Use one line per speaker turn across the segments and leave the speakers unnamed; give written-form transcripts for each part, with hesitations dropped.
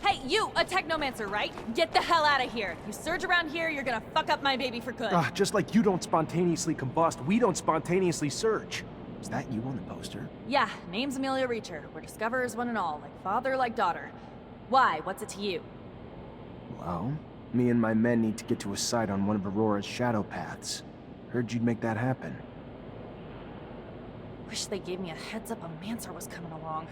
Hey, you, a Technomancer, right? Get the hell out of here. You surge around here, you're gonna fuck up my baby for good.
Just like you don't spontaneously combust, we don't spontaneously surge. Is that you on the poster?
Yeah, name's Amelia Reacher. We're discoverers one and all, like father, like daughter. Why? What's it to you?
Well, me and my men need to get to a site on one of Aurora's shadow paths. Heard you'd make that happen.
Wish they gave me a heads up a Mancer was coming along.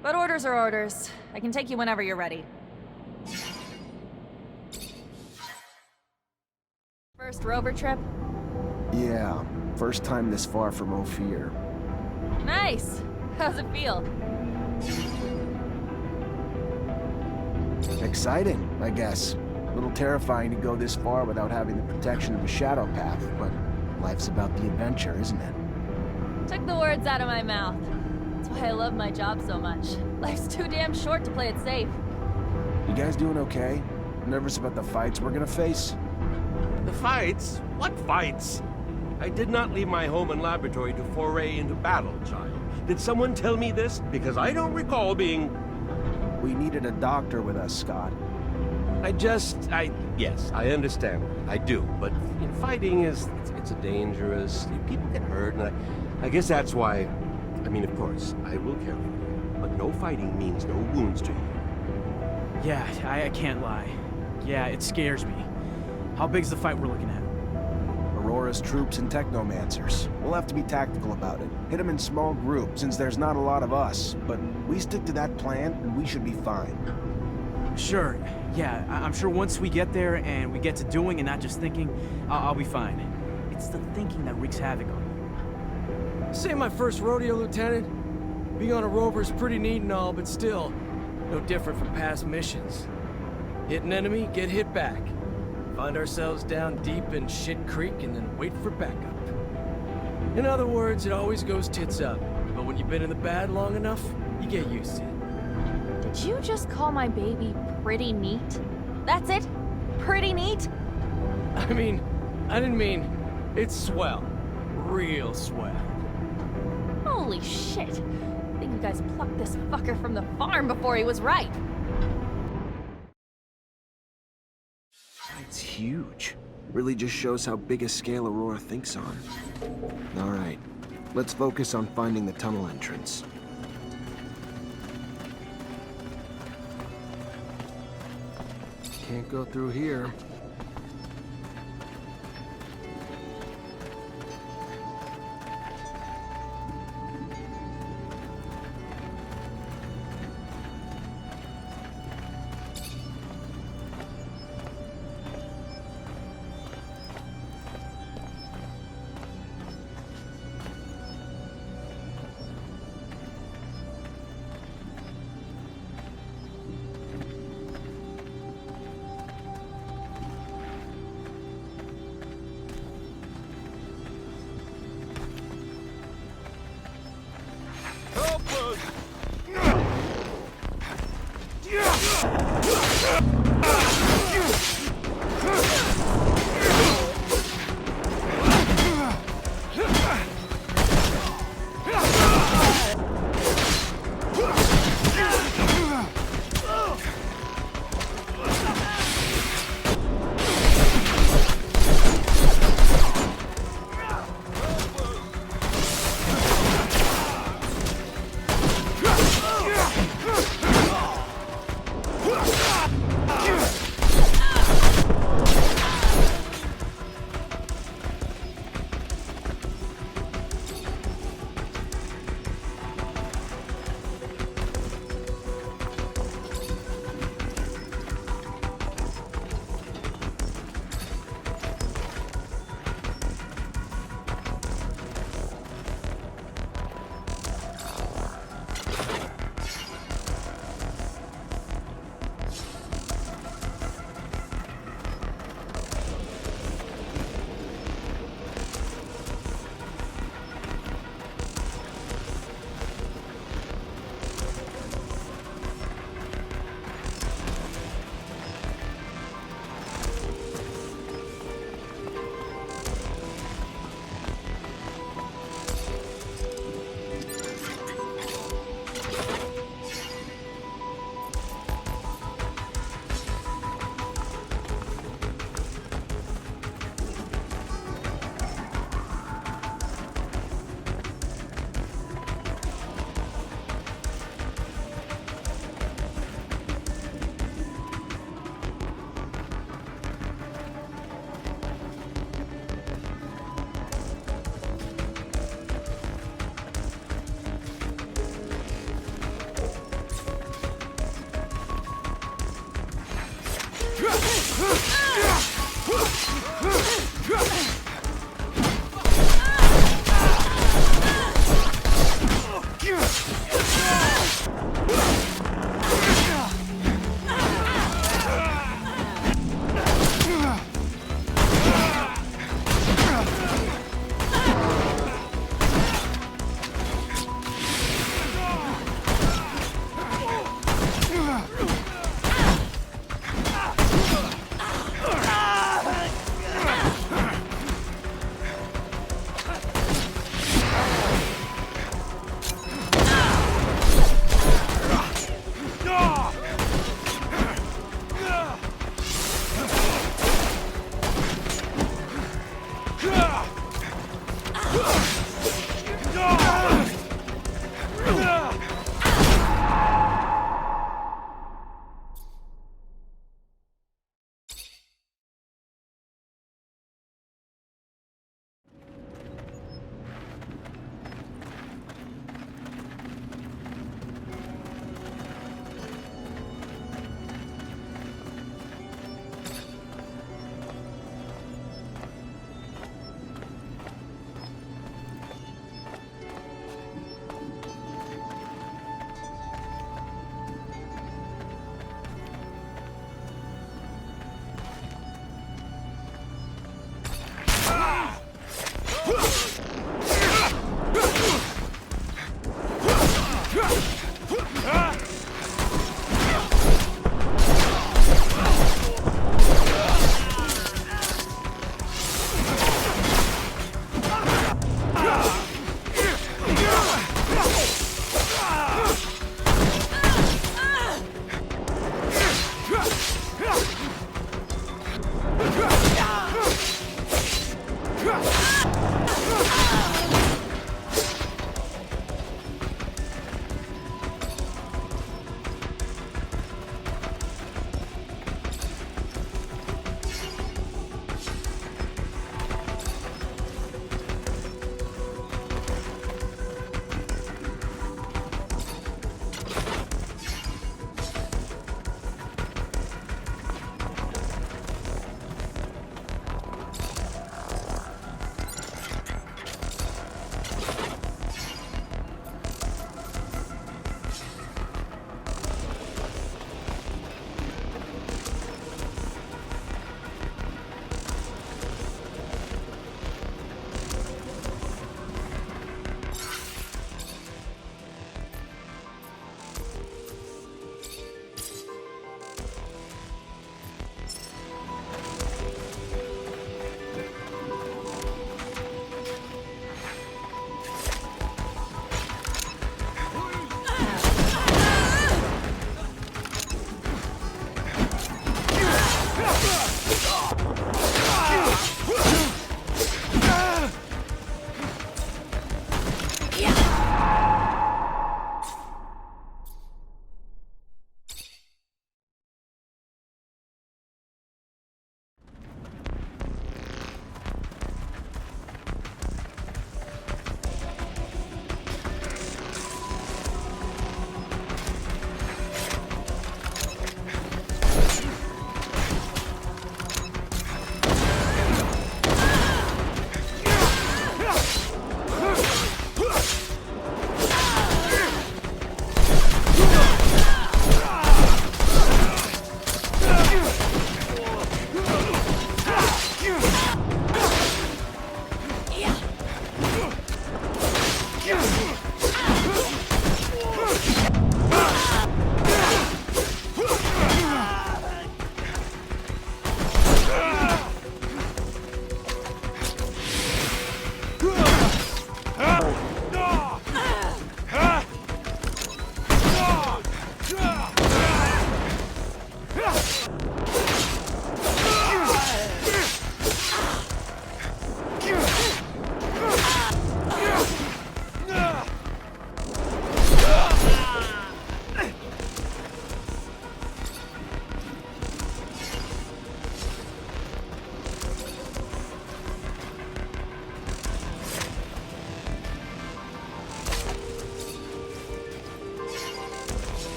But orders are orders. I can take you whenever you're ready. First rover trip?
Yeah, first time this far from Ophir.
Nice! How's it feel?
Exciting, I guess. A little terrifying to go this far without having the protection of a shadow path, but life's about the adventure, isn't it?
Took the words out of my mouth. That's why I love my job so much. Life's too damn short to play it safe.
You guys doing okay? Nervous about the fights we're gonna face?
The fights? What fights? I did not leave my home and laboratory to foray into battle, child. Did someone tell me this? Because I don't recall being...
We needed a doctor with us, Scott.
Yes, I understand. I do. But fighting it's a dangerous... People get hurt, and I guess that's why... I mean, of course, I will care for you. But no fighting means no wounds to you.
Yeah, I can't lie. Yeah, it scares me. How big's the fight we're looking at?
Aurora's troops and Technomancers. We'll have to be tactical about it. Hit them in small groups, since there's not a lot of us. But we stick to that plan, and we should be fine.
Sure, yeah, I'm sure once we get there and we get to doing and not just thinking, I'll be fine. It's the thinking that wreaks havoc on me.
This ain't my first rodeo, Lieutenant. Being on a rover is pretty neat and all, but still, no different from past missions. Hit an enemy, get hit back. Find ourselves down deep in Shit Creek and then wait for backup. In other words, it always goes tits up. But when you've been in the bad long enough, you get used to it.
Did you just call my baby pretty neat? That's it? Pretty neat?
I didn't mean, it's swell. Real swell.
Holy shit. I think you guys plucked this fucker from the farm before he was ripe.
It's huge. Really just shows how big a scale Aurora thinks on. Alright, let's focus on finding the tunnel entrance. Can't go through here.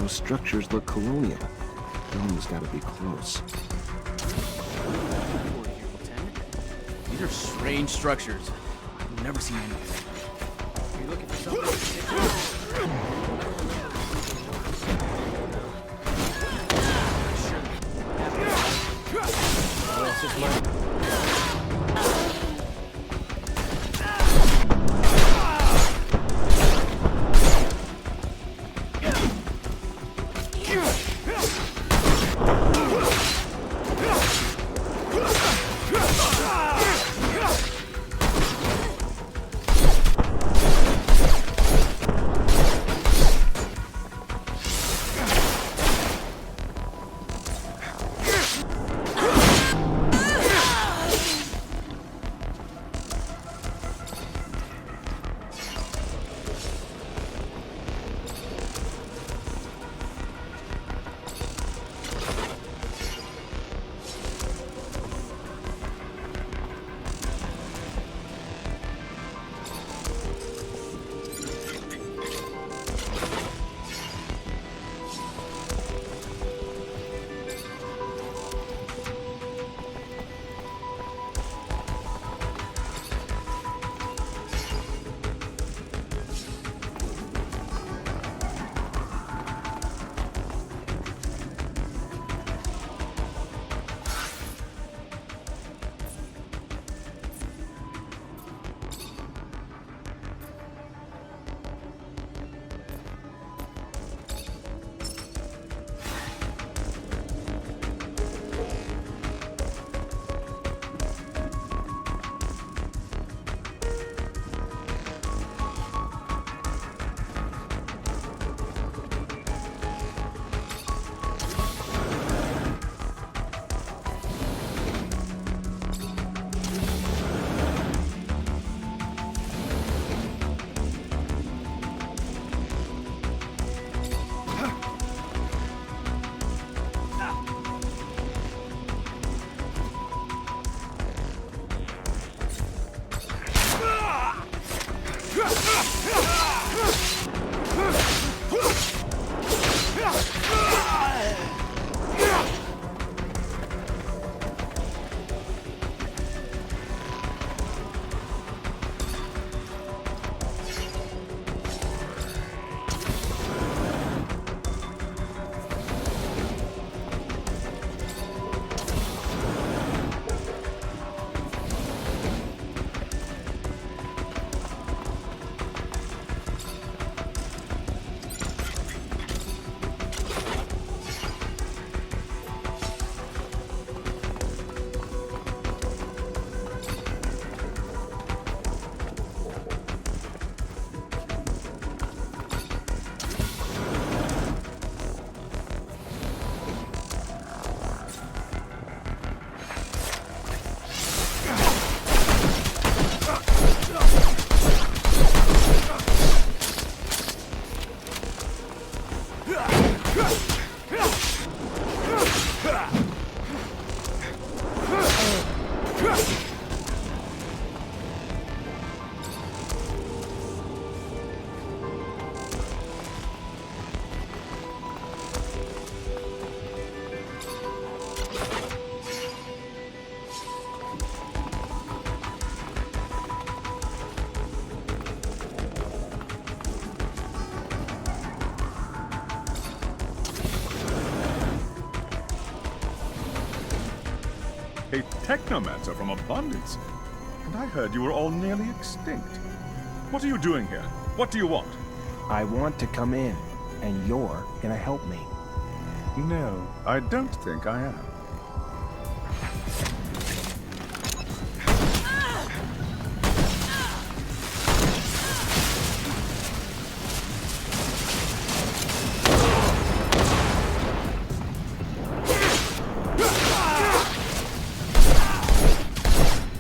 Those structures look colonial. Building's gotta be close.
These are strange structures. I've never seen anything. Are you looking for something?
A Technomancer from Abundance. And I heard you were all nearly extinct. What are you doing here? What do you want?
I want to come in, and you're gonna help me.
No, I don't think I am.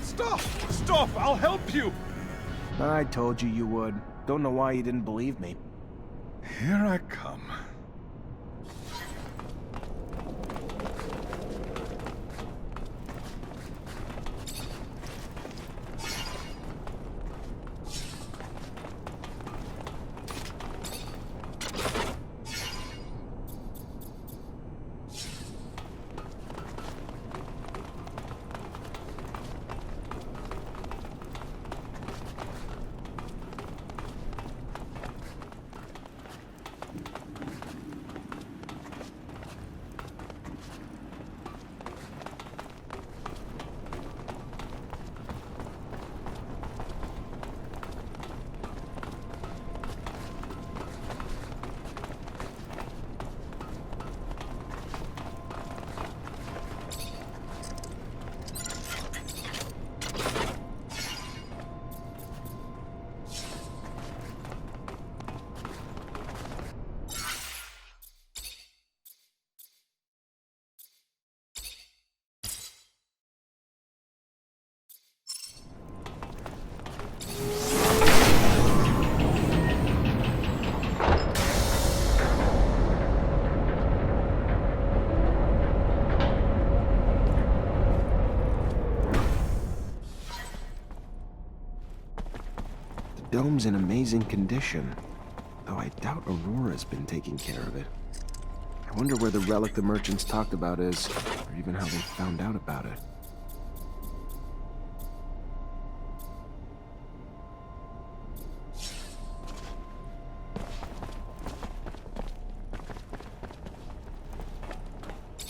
Stop! I'll help you!
I told you you would. Don't know why you didn't believe me.
Here I come.
dome's in amazing condition, though I doubt Aurora's been taking care of it. I wonder where the relic the merchants talked about is, or even how they found out about it.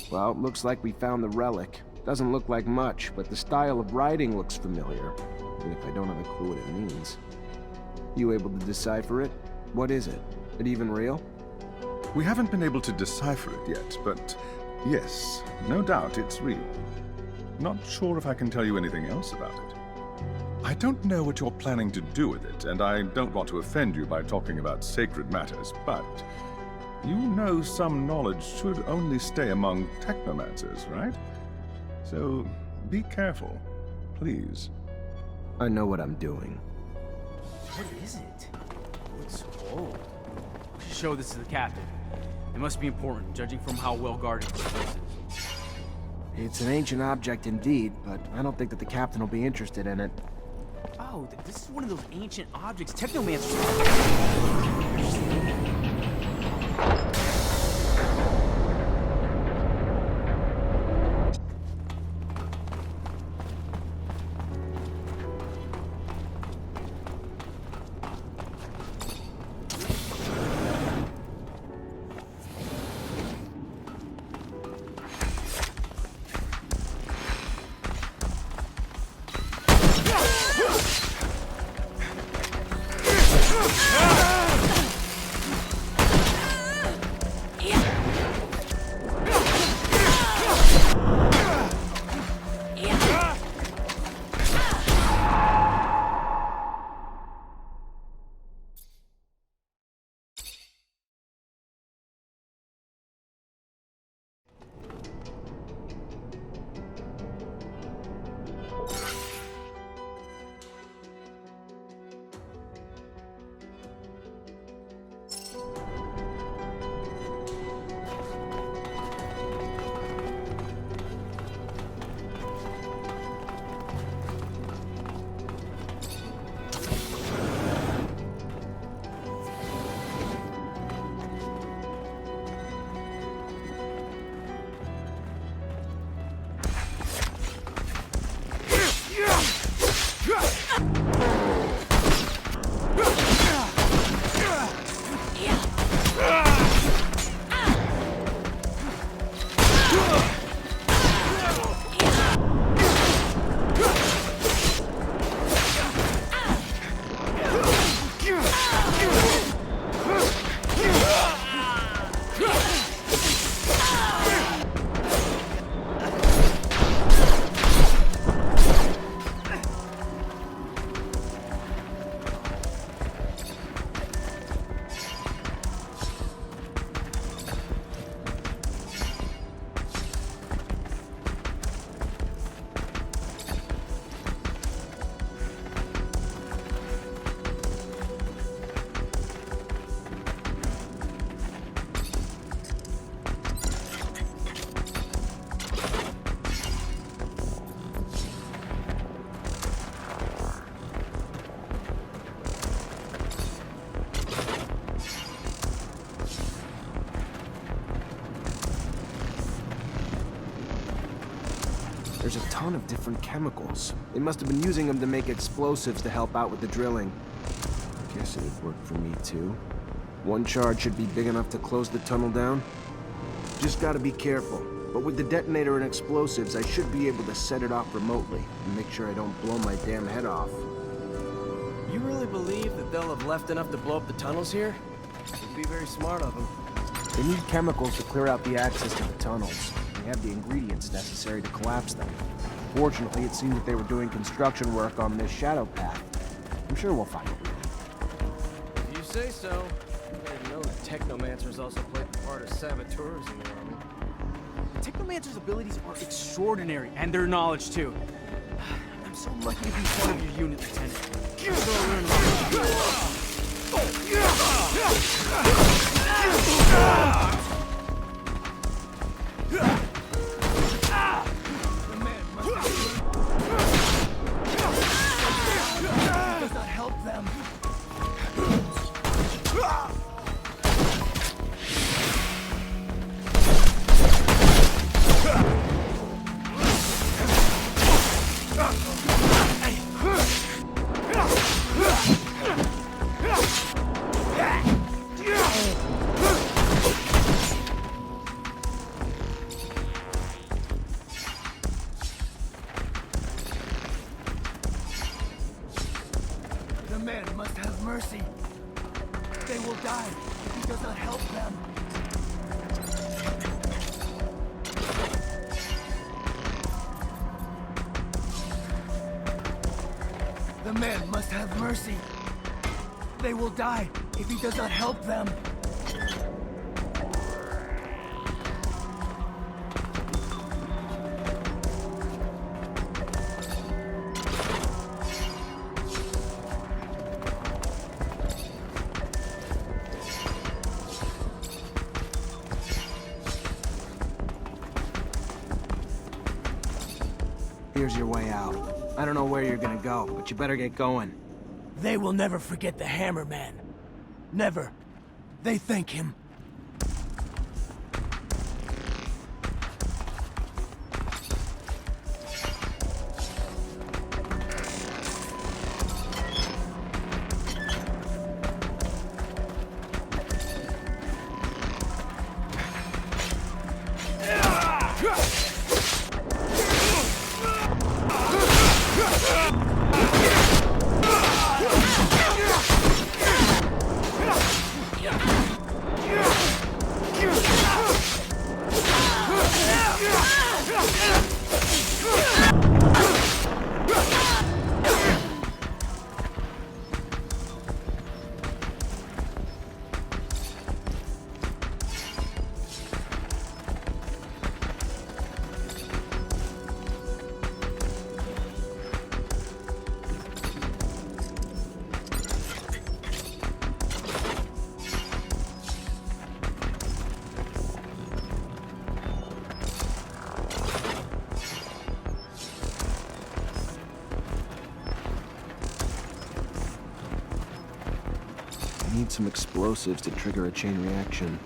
Well, looks like we found the relic. Doesn't look like much, but the style of writing looks familiar, even if I don't have a clue what it means. You able to decipher it? What is it? It even real?
We haven't been able to decipher it yet, but yes, no doubt it's real. Not sure if I can tell you anything else about it. I don't know what you're planning to do with it, and I don't want to offend you by talking about sacred matters, but you know some knowledge should only stay among Technomancers, right? So be careful, please.
I know what I'm doing.
What is it? It looks old. We should show this to the captain. It must be important, judging from how well guarded this place is.
It's an ancient object indeed, but I don't think that the captain will be interested in it.
Oh, this is one of those ancient objects Technomancers.
There's a ton of different chemicals. They must have been using them to make explosives to help out with the drilling. Guess it'd work for me too. One charge should be big enough to close the tunnel down. Just gotta be careful. But with the detonator and explosives, I should be able to set it off remotely and make sure I don't blow my damn head off.
You really believe that they'll have left enough to blow up the tunnels here? Would be very smart of them.
They need chemicals to clear out the access to the tunnels. They have the ingredients necessary to collapse them. Fortunately, it seems that they were doing construction work on this shadow path. I'm sure we'll find it.
If you say so. I didn't know that Technomancers also played the part of saboteurs in the army.
Technomancer's abilities are extraordinary, and their knowledge too. I'm so lucky to be part of your unit, Lieutenant.
Does not help them. Hammerman must have mercy. They will die if he does not help them.
Here's your way out. I don't know where you're gonna go, but you better get going.
They will never forget the Hammerman. Never. They thank him.
I need some explosives to trigger a chain reaction.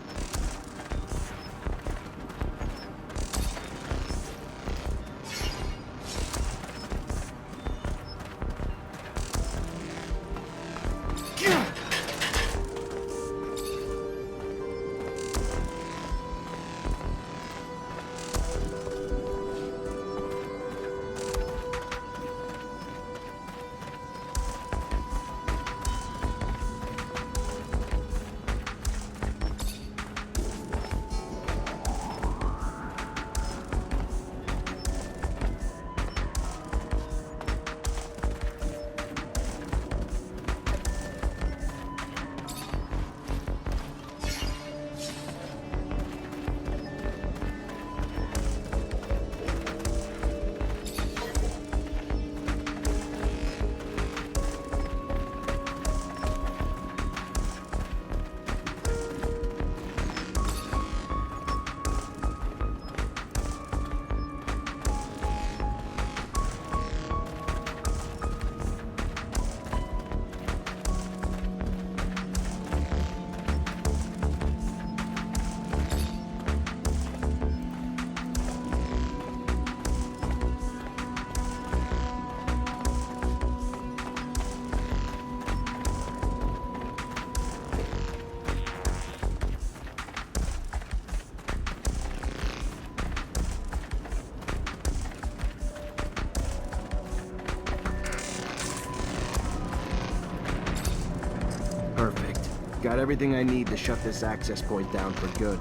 Perfect. Got everything I need to shut this access point down for good.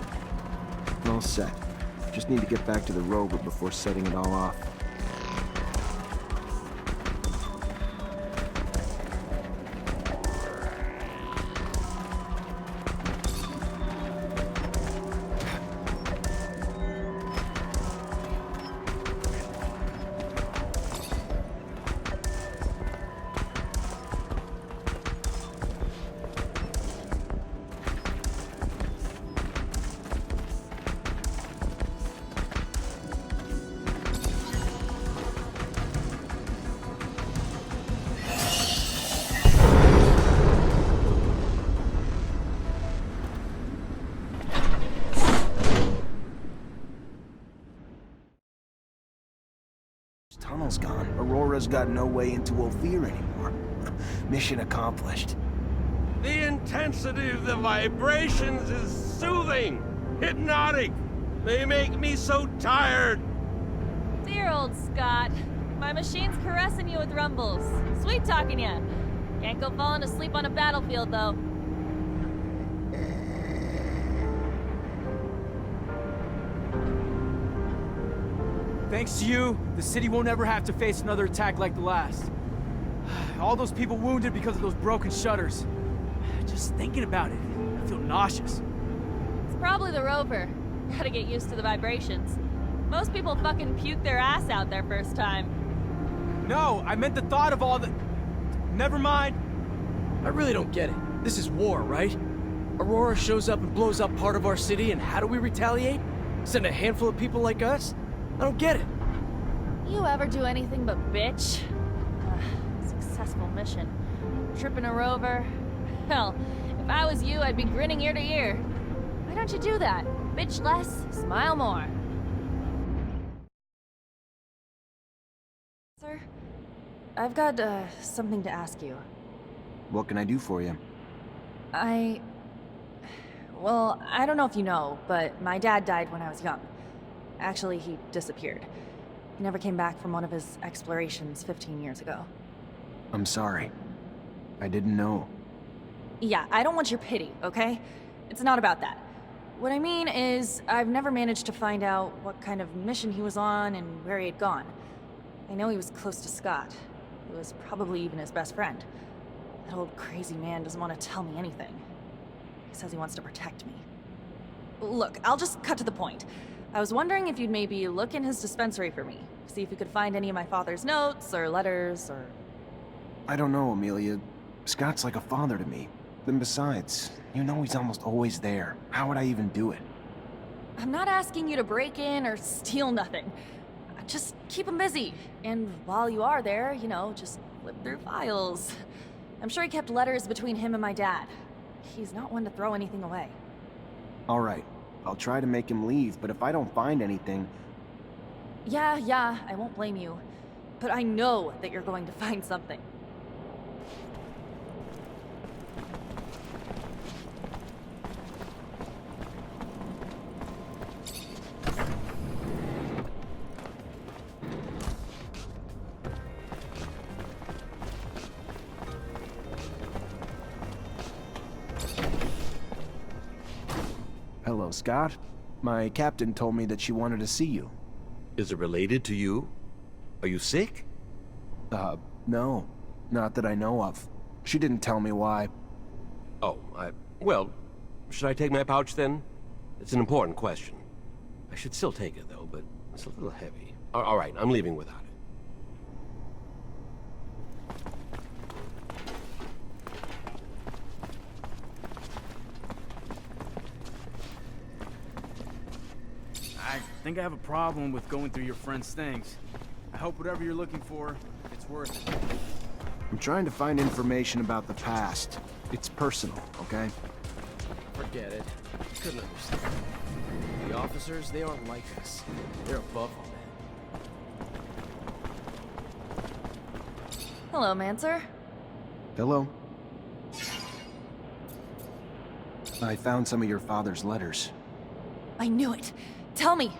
All set. Just need to get back to the rover before setting it all off. Tunnel's gone. Aurora's got no way into Ophir anymore. Mission accomplished.
The intensity of the vibrations is soothing, hypnotic. They make me so tired.
Dear old Scott. My machine's caressing you with rumbles. Sweet talking ya. Can't go falling asleep on a battlefield, though.
Thanks to you, the city won't ever have to face another attack like the last. All those people wounded because of those broken shutters. Just thinking about it, I feel nauseous.
It's probably the rover. Gotta get used to the vibrations. Most people fucking puke their ass out their first time.
No, I meant the thought of all the... Never mind.
I really don't get it. This is war, right? Aurora shows up and blows up part of our city, and how do we retaliate? Send a handful of people like us? I don't get it.
You ever do anything but bitch? Successful mission. Tripping a rover. Hell, if I was you, I'd be grinning ear to ear. Why don't you do that? Bitch less, smile more. Sir, I've got, something to ask you.
What can I do for you?
Well, I don't know if you know, but my dad died when I was young. Actually, he disappeared. He never came back from one of his explorations 15 years ago.
I'm sorry. I didn't know.
Yeah, I don't want your pity, okay? It's not about that. What I mean is, I've never managed to find out what kind of mission he was on and where he had gone. I know he was close to Scott. He was probably even his best friend. That old crazy man doesn't want to tell me anything. He says he wants to protect me. Look, I'll just cut to the point. I was wondering if you'd maybe look in his dispensary for me. See if you could find any of my father's notes, or letters, or...
I don't know, Amelia. Scott's like a father to me. Then besides, you know he's almost always there. How would I even do it?
I'm not asking you to break in or steal nothing. Just keep him busy. And while you are there, you know, just flip through files. I'm sure he kept letters between him and my dad. He's not one to throw anything away.
All right. I'll try to make him leave, but if I don't find anything...
Yeah, I won't blame you. But I know that you're going to find something.
Hello, Scott. My captain told me that she wanted to see you.
Is it related to you? Are you sick?
No. Not that I know of. She didn't tell me why.
Oh, well, should I take my pouch then? It's an important question. I should still take it though, but it's a little heavy. All right, I'm leaving without it.
I think I have a problem with going through your friend's things. I hope whatever you're looking for, it's worth it.
I'm trying to find information about the past. It's personal, okay?
Forget it. Couldn't understand. The officers, they aren't like us. They're above all that.
Hello, Mancer.
Hello? I found some of your father's letters.
I knew it. Tell me.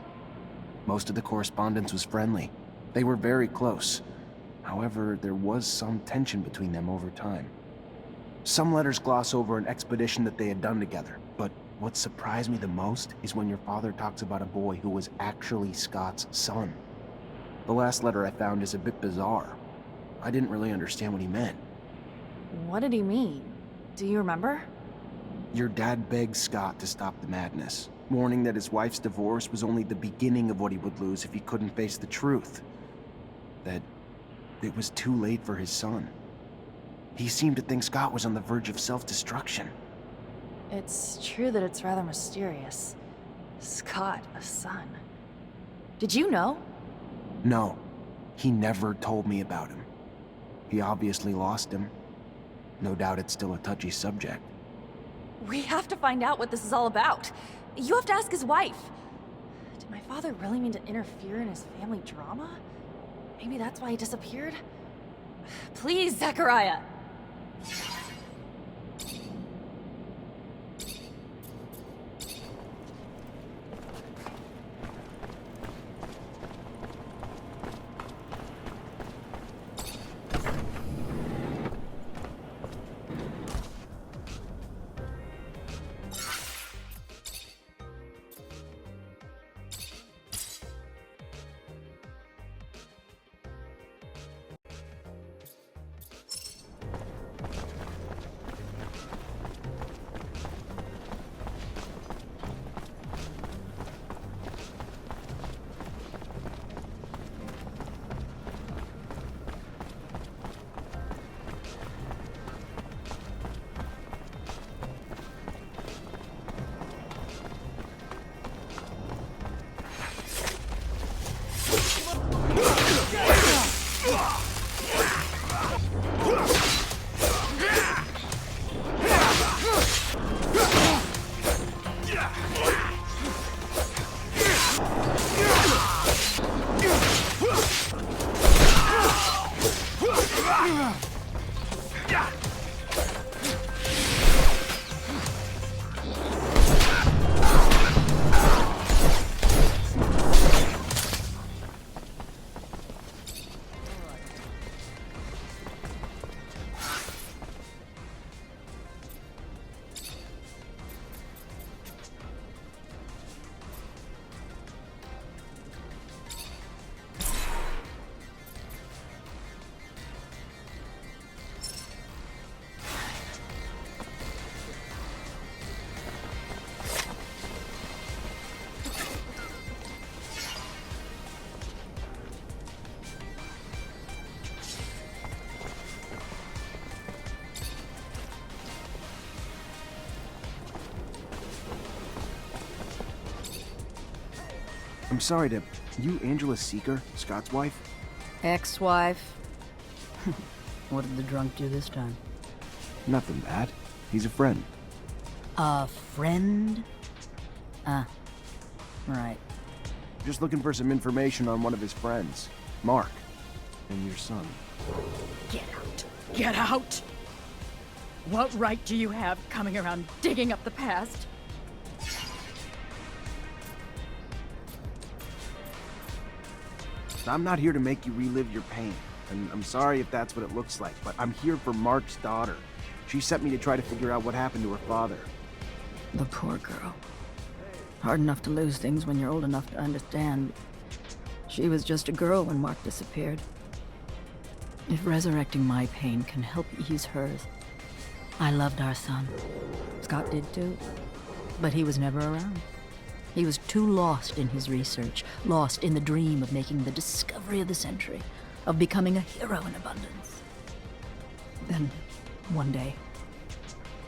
Most of the correspondence was friendly. They were very close. However, there was some tension between them over time. Some letters gloss over an expedition that they had done together, but what surprised me the most is when your father talks about a boy who was actually Scott's son. The last letter I found is a bit bizarre. I didn't really understand what he meant.
What did he mean? Do you remember?
Your dad begged Scott to stop the madness, warning that his wife's divorce was only the beginning of what he would lose if he couldn't face the truth. That it was too late for his son. He seemed to think Scott was on the verge of self-destruction.
It's true that it's rather mysterious. Scott, a son. Did you know?
No, he never told me about him. He obviously lost him. No doubt it's still a touchy subject.
We have to find out what this is all about. You have to ask his wife. Did my father really mean to interfere in his family drama? Maybe that's why he disappeared? Please, Zachariah!
I'm sorry to... You Angela Seeker, Scott's wife?
Ex-wife? What did the drunk do this time?
Nothing bad. He's a friend.
A friend? Ah, right.
Just looking for some information on one of his friends, Mark, and your son.
Get out. Get out! What right do you have coming around digging up the past?
I'm not here to make you relive your pain, and I'm sorry if that's what it looks like, but I'm here for Mark's daughter. She sent me to try to figure out what happened to her father.
The poor girl. Hard enough to lose things when you're old enough to understand. She was just a girl when Mark disappeared. If resurrecting my pain can help ease hers. I loved our son. Scott did too. But he was never around. He was too lost in his research, lost in the dream of making the discovery of the century, of becoming a hero in abundance. Then, one day,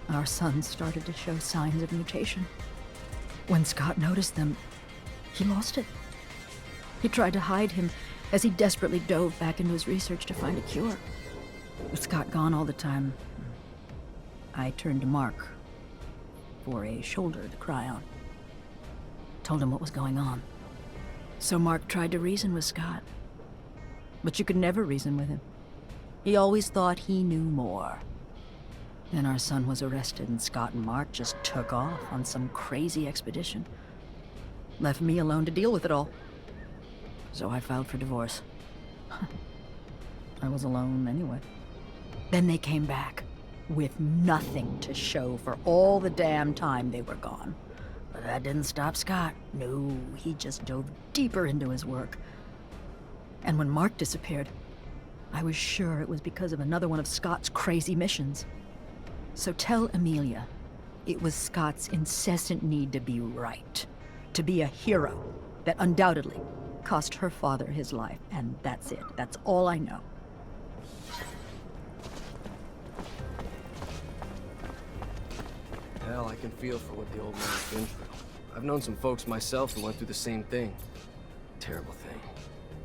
our son started to show signs of mutation. When Scott noticed them, he lost it. He tried to hide him as he desperately dove back into his research to find a cure. With Scott gone all the time, I turned to Mark for a shoulder to cry on. Told him what was going on. So Mark tried to reason with Scott. But you could never reason with him. He always thought he knew more. Then our son was arrested and Scott and Mark just took off on some crazy expedition. Left me alone to deal with it all. So I filed for divorce. I was alone anyway. Then they came back with nothing to show for all the damn time they were gone. But that didn't stop Scott. No, he just dove deeper into his work. And when Mark disappeared, I was sure it was because of another one of Scott's crazy missions. So tell Amelia, it was Scott's incessant need to be right, to be a hero, that undoubtedly cost her father his life, and that's it. That's all I know.
Hell, I can feel for what the old man's been through. I've known some folks myself who went through the same thing. Terrible thing.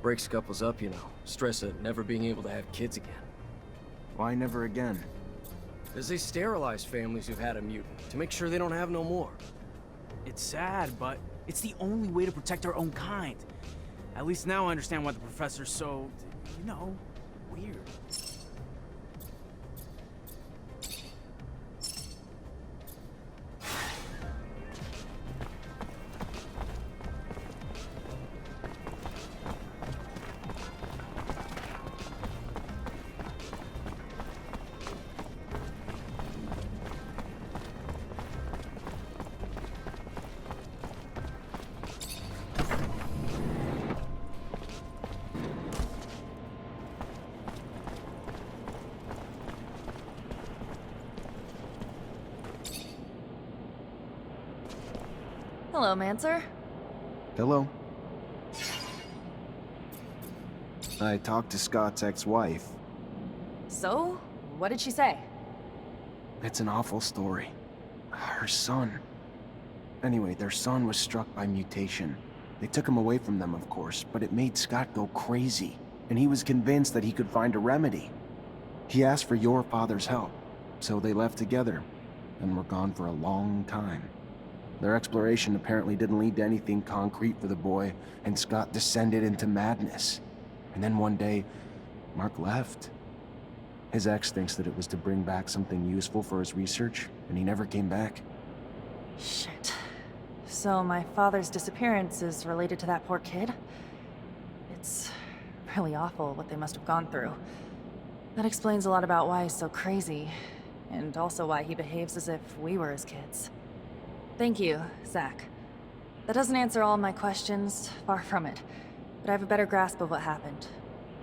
Breaks couples up, you know. Stress of never being able to have kids again.
Why never again?
Because they sterilize families who've had a mutant to make sure they don't have no more.
It's sad, but it's the only way to protect our own kind. At least now I understand why the professor's so, you know, weird.
Hello, Mancer.
Hello? I talked to Scott's ex-wife.
So, what did she say?
It's an awful story. Her son. Anyway, their son was struck by mutation. They took him away from them, of course, but it made Scott go crazy, and he was convinced that he could find a remedy. He asked for your father's help, so they left together, and were gone for a long time. Their exploration apparently didn't lead to anything concrete for the boy, and Scott descended into madness. And then one day, Mark left. His ex thinks that it was to bring back something useful for his research, and he never came back.
Shit. So my father's disappearance is related to that poor kid? It's really awful what they must have gone through. That explains a lot about why he's so crazy, and also why he behaves as if we were his kids. Thank you, Zach. That doesn't answer all my questions, far from it, but I have a better grasp of what happened.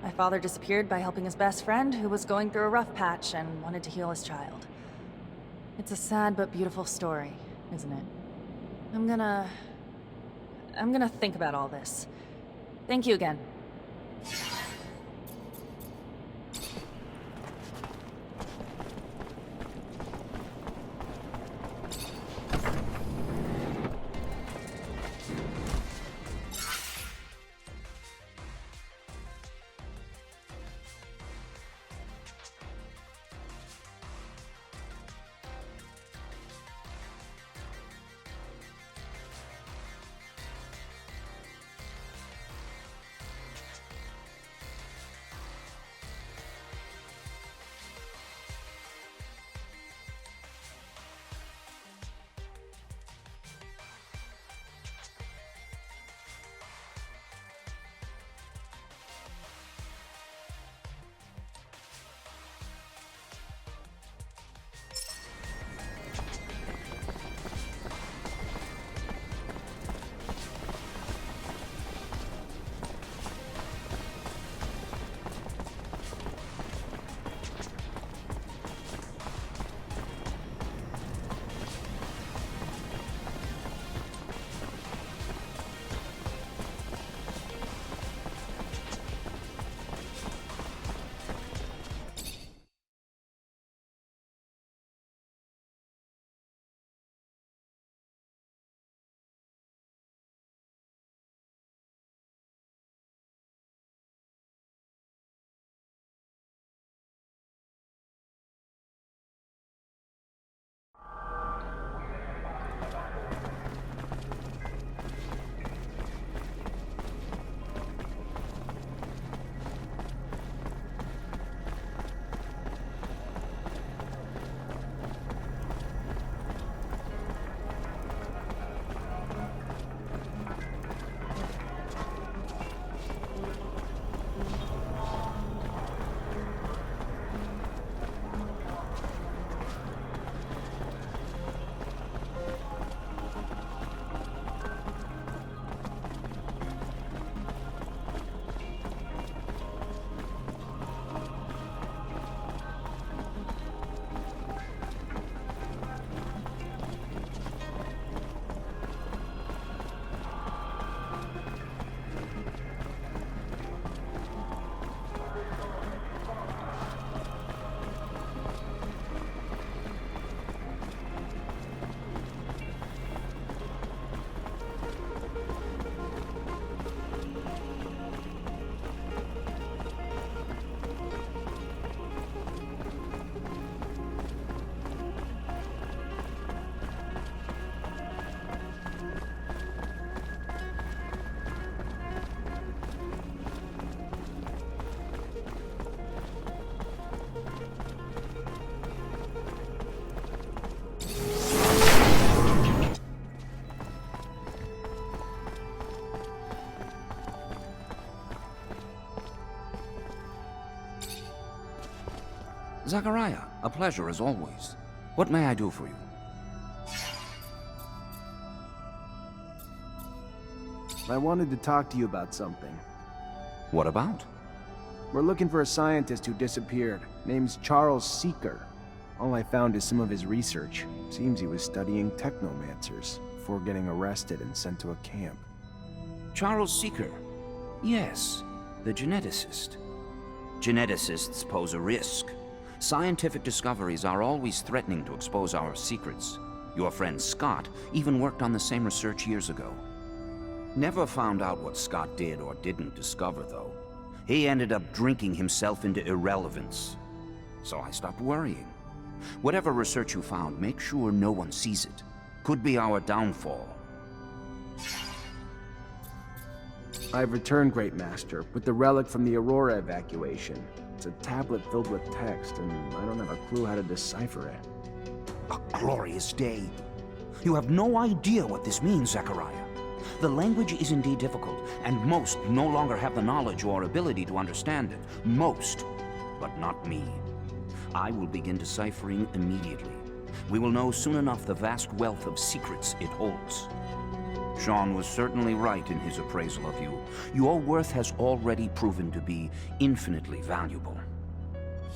My father disappeared by helping his best friend, who was going through a rough patch and wanted to heal his child. It's a sad but beautiful story, isn't it? I'm gonna think about all this. Thank you again.
Zachariah, a pleasure as always. What may I do for you?
I wanted to talk to you about something.
What about?
We're looking for a scientist who disappeared. Name's Charles Seeker. All I found is some of his research. Seems he was studying Technomancers before getting arrested and sent to a camp.
Charles Seeker. Yes, the geneticist. Geneticists pose a risk. Scientific discoveries are always threatening to expose our secrets. Your friend Scott even worked on the same research years ago. Never found out what Scott did or didn't discover, though. He ended up drinking himself into irrelevance. So I stopped worrying. Whatever research you found, make sure no one sees it. Could be our downfall.
I've returned, Great Master, with the relic from the Aurora evacuation. It's a tablet filled with text, and I don't have a clue how to decipher it.
A glorious day. You have no idea what this means, Zachariah. The language is indeed difficult, and most no longer have the knowledge or ability to understand it. Most, but not me. I will begin deciphering immediately. We will know soon enough the vast wealth of secrets it holds. Sean was certainly right in his appraisal of you. Your worth has already proven to be infinitely valuable.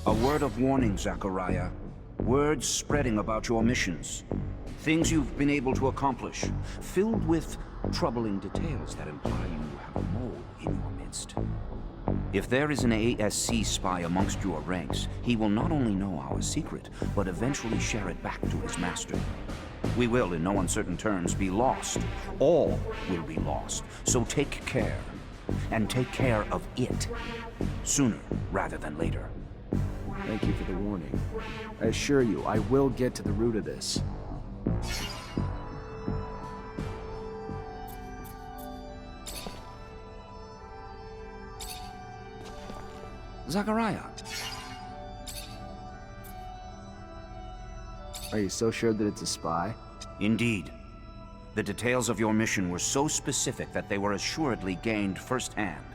A word of warning, Zachariah. Words spreading about your missions. Things you've been able to accomplish, filled with troubling details that imply you have a mole in your midst. If there is an ASC spy amongst your ranks, he will not only know our secret, but eventually share it back to his master. We will, in no uncertain terms, be lost. All will be lost. So take care. And take care of it. Sooner rather than later.
Thank you for the warning. I assure you, I will get to the root of this.
Zachariah.
Are you so sure that it's a spy?
Indeed. The details of your mission were so specific that they were assuredly gained firsthand.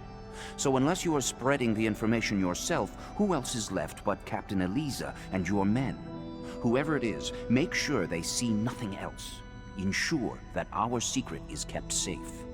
So unless you are spreading the information yourself, who else is left but Captain Eliza and your men? Whoever it is, make sure they see nothing else. Ensure that our secret is kept safe.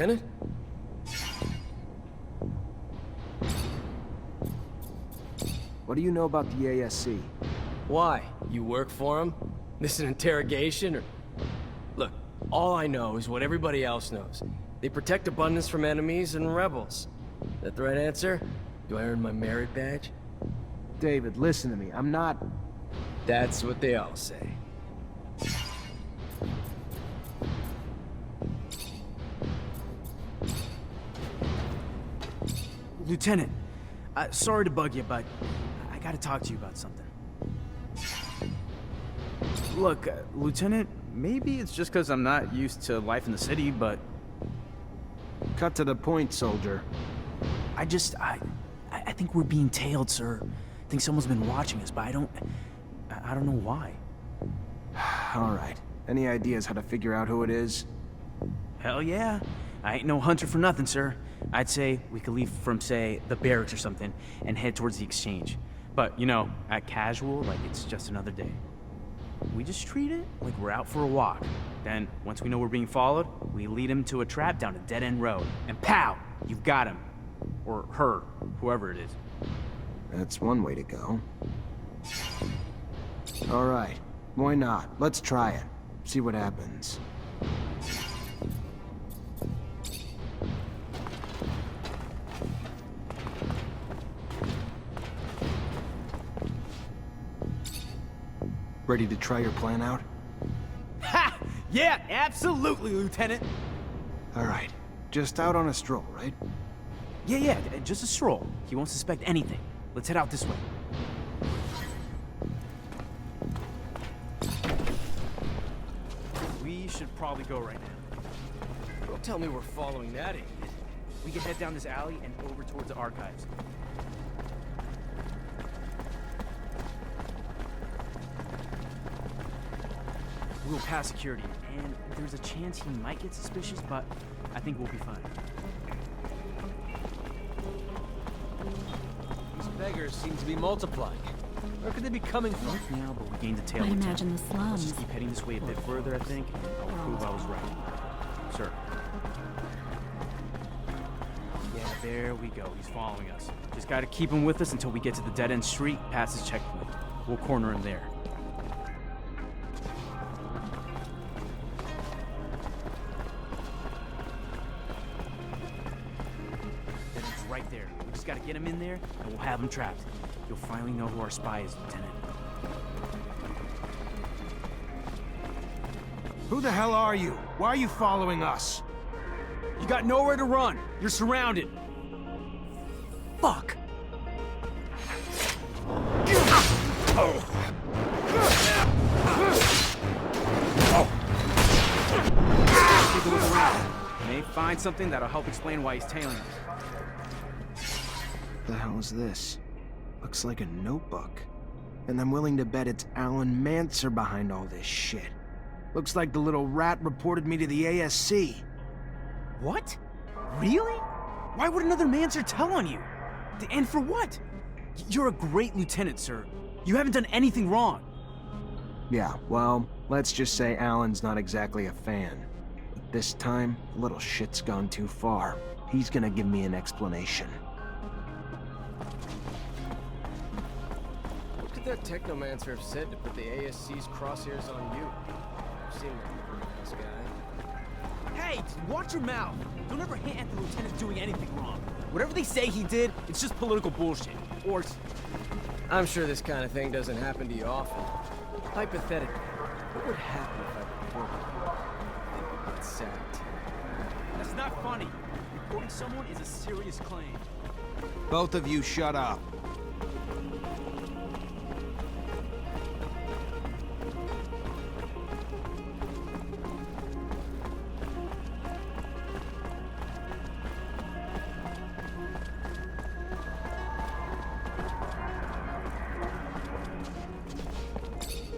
Lieutenant?
What do you know about the ASC?
Why? You work for them? This an interrogation, or... Look, all I know is what everybody else knows. They protect abundance from enemies and rebels. Is that the right answer? Do I earn my merit badge?
David, listen to me. I'm not...
That's what they all say.
Lieutenant, sorry to bug you, but I gotta talk to you about something. Look, Lieutenant, maybe it's just because I'm not used to life in the city, but
Cut to the point, soldier.
I think we're being tailed, sir. I think someone's been watching us, but I don't know why.
All right. Any ideas how to figure out who it is?
Hell yeah. I ain't no hunter for nothing, sir. I'd say we could leave from, say, the barracks or something and head towards the exchange. But, you know, act casual, like it's just another day. We just treat it like we're out for a walk. Then, once we know we're being followed, we lead him to a trap down a dead-end road. And pow! You've got him. Or her, whoever it is.
That's one way to go. All right. Why not? Let's try it. See what happens. Ready to try your plan out?
Ha! Yeah, absolutely, Lieutenant!
All right. Just out on a stroll, right?
Yeah, just a stroll. He won't suspect anything. Let's head out this way. We should probably go right now.
Don't tell me we're following that idiot.
We can head down this alley and over towards the archives. We'll pass security, and there's a chance he might get suspicious, but I think we'll be fine.
These beggars seem to be multiplying. Where could they be coming from?
Not now, but we gained a tail.
I
with
imagine
time.
the slums.
Let's just keep heading this way a bit further, I think, and I'll prove I was right. Sir. Yeah, there we go. He's following us. Just gotta keep him with us until we get to the dead-end street, past his checkpoint. We'll corner him there. Then it's right there. We just gotta get him in there, and we'll have him trapped. You'll finally know who our spy is, Lieutenant.
Who the hell are you? Why are you following us?
You got nowhere to run. You're surrounded. Fuck. Take a look around. May find something that'll help explain why he's tailing us.
The hell is this? Looks like a notebook. And I'm willing to bet it's Technomancer behind all this shit. Looks like the little rat reported me to the ASC.
What? Really? Why would another Mancer tell on you? And for what? You're a great lieutenant, sir. You haven't done anything wrong.
Yeah, well, let's just say Alan's not exactly a fan. But this time, the little shit's gone too far. He's gonna give me an explanation.
What could that Technomancer have said to put the ASC's crosshairs on you? You seem like a pretty nice guy.
Hey, watch your mouth. Don't ever hint at the lieutenant doing anything wrong. Whatever they say he did, it's just political bullshit. Or...
I'm sure this kind of thing doesn't happen to you often. Hypothetically, what would happen if I reported you? Think you'd get sacked.
That's not funny. Reporting someone is a serious claim.
Both of you shut up.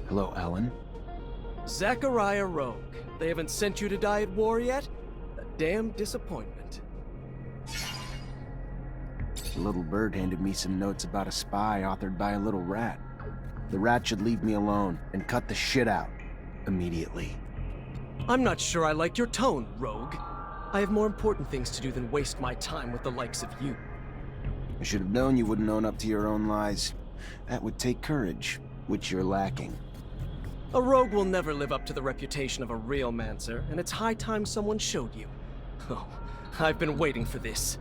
Hello, Alan.
Zachariah Rogue. They haven't sent you to die at war yet? A damn disappointment.
The little bird handed me some notes about a spy authored by a little rat. The rat should leave me alone and cut the shit out. Immediately.
I'm not sure I like your tone, Rogue. I have more important things to do than waste my time with the likes of you.
I should have known you wouldn't own up to your own lies. That would take courage, which you're lacking.
A rogue will never live up to the reputation of a real Mancer, and it's high time someone showed you. Oh, I've been waiting for this.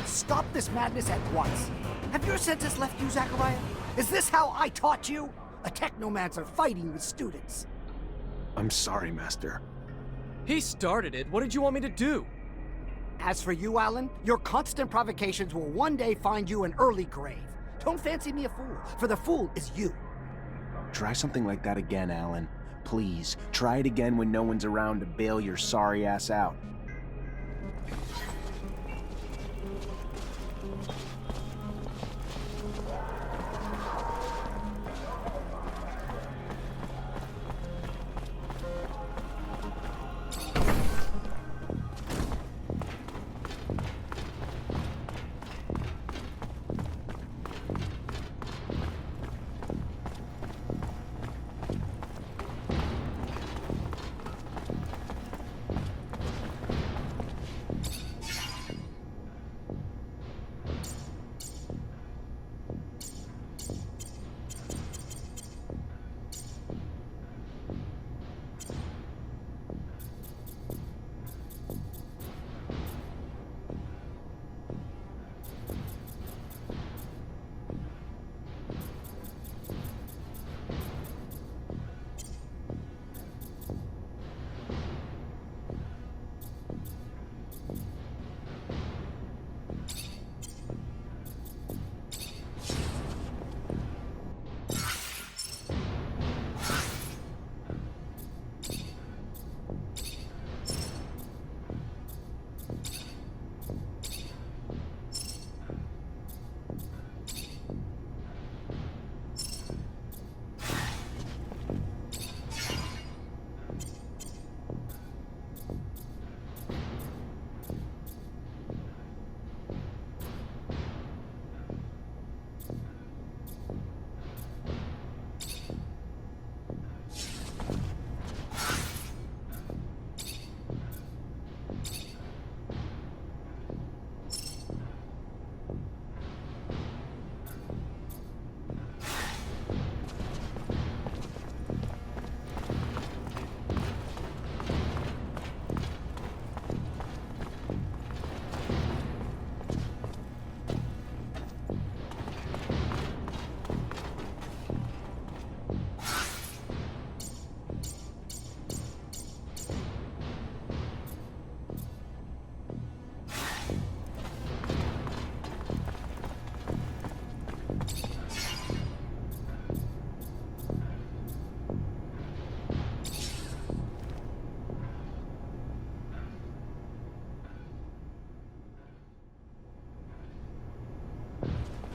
Stop this madness at once. Have your senses left you, Zachariah? Is this how I taught you? A Technomancer fighting with students.
I'm sorry, Master.
He started it. What did you want me to do?
As for you, Alan, your constant provocations will one day find you an early grave. Don't fancy me a fool, for the fool is you.
Try something like that again, Alan. Please, try it again when no one's around to bail your sorry ass out.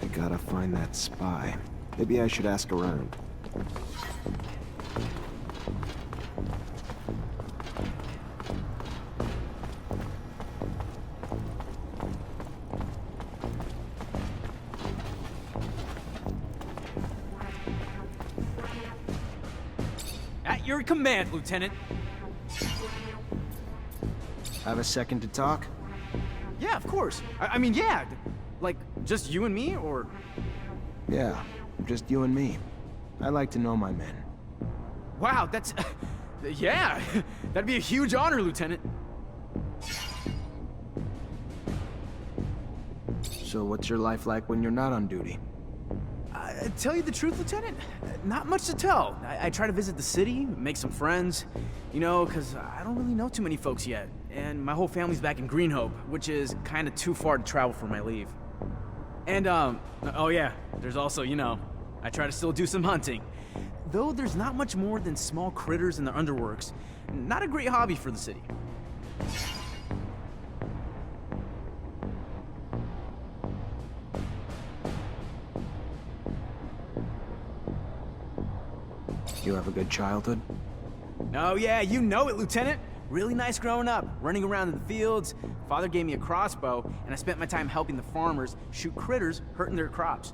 I gotta find that spy. Maybe I should ask around.
At your command, Lieutenant.
Have a second to talk?
Yeah, of course. I mean, yeah. Like, just you and me, or...
Yeah, just you and me. I like to know my men.
Wow, that's... yeah, that'd be a huge honor, Lieutenant.
So what's your life like when you're not on duty?
Tell you the truth, Lieutenant, not much to tell. I try to visit the city, make some friends, you know, because I don't really know too many folks yet. And my whole family's back in Green Hope, which is kind of too far to travel for my leave. And, oh yeah, there's also, you know, I try to still do some hunting. Though there's not much more than small critters in the underworks, not a great hobby for the city.
You have a good childhood?
Oh yeah, you know it, Lieutenant. Really nice growing up, running around in the fields. Father gave me a crossbow, and I spent my time helping the farmers shoot critters hurting their crops.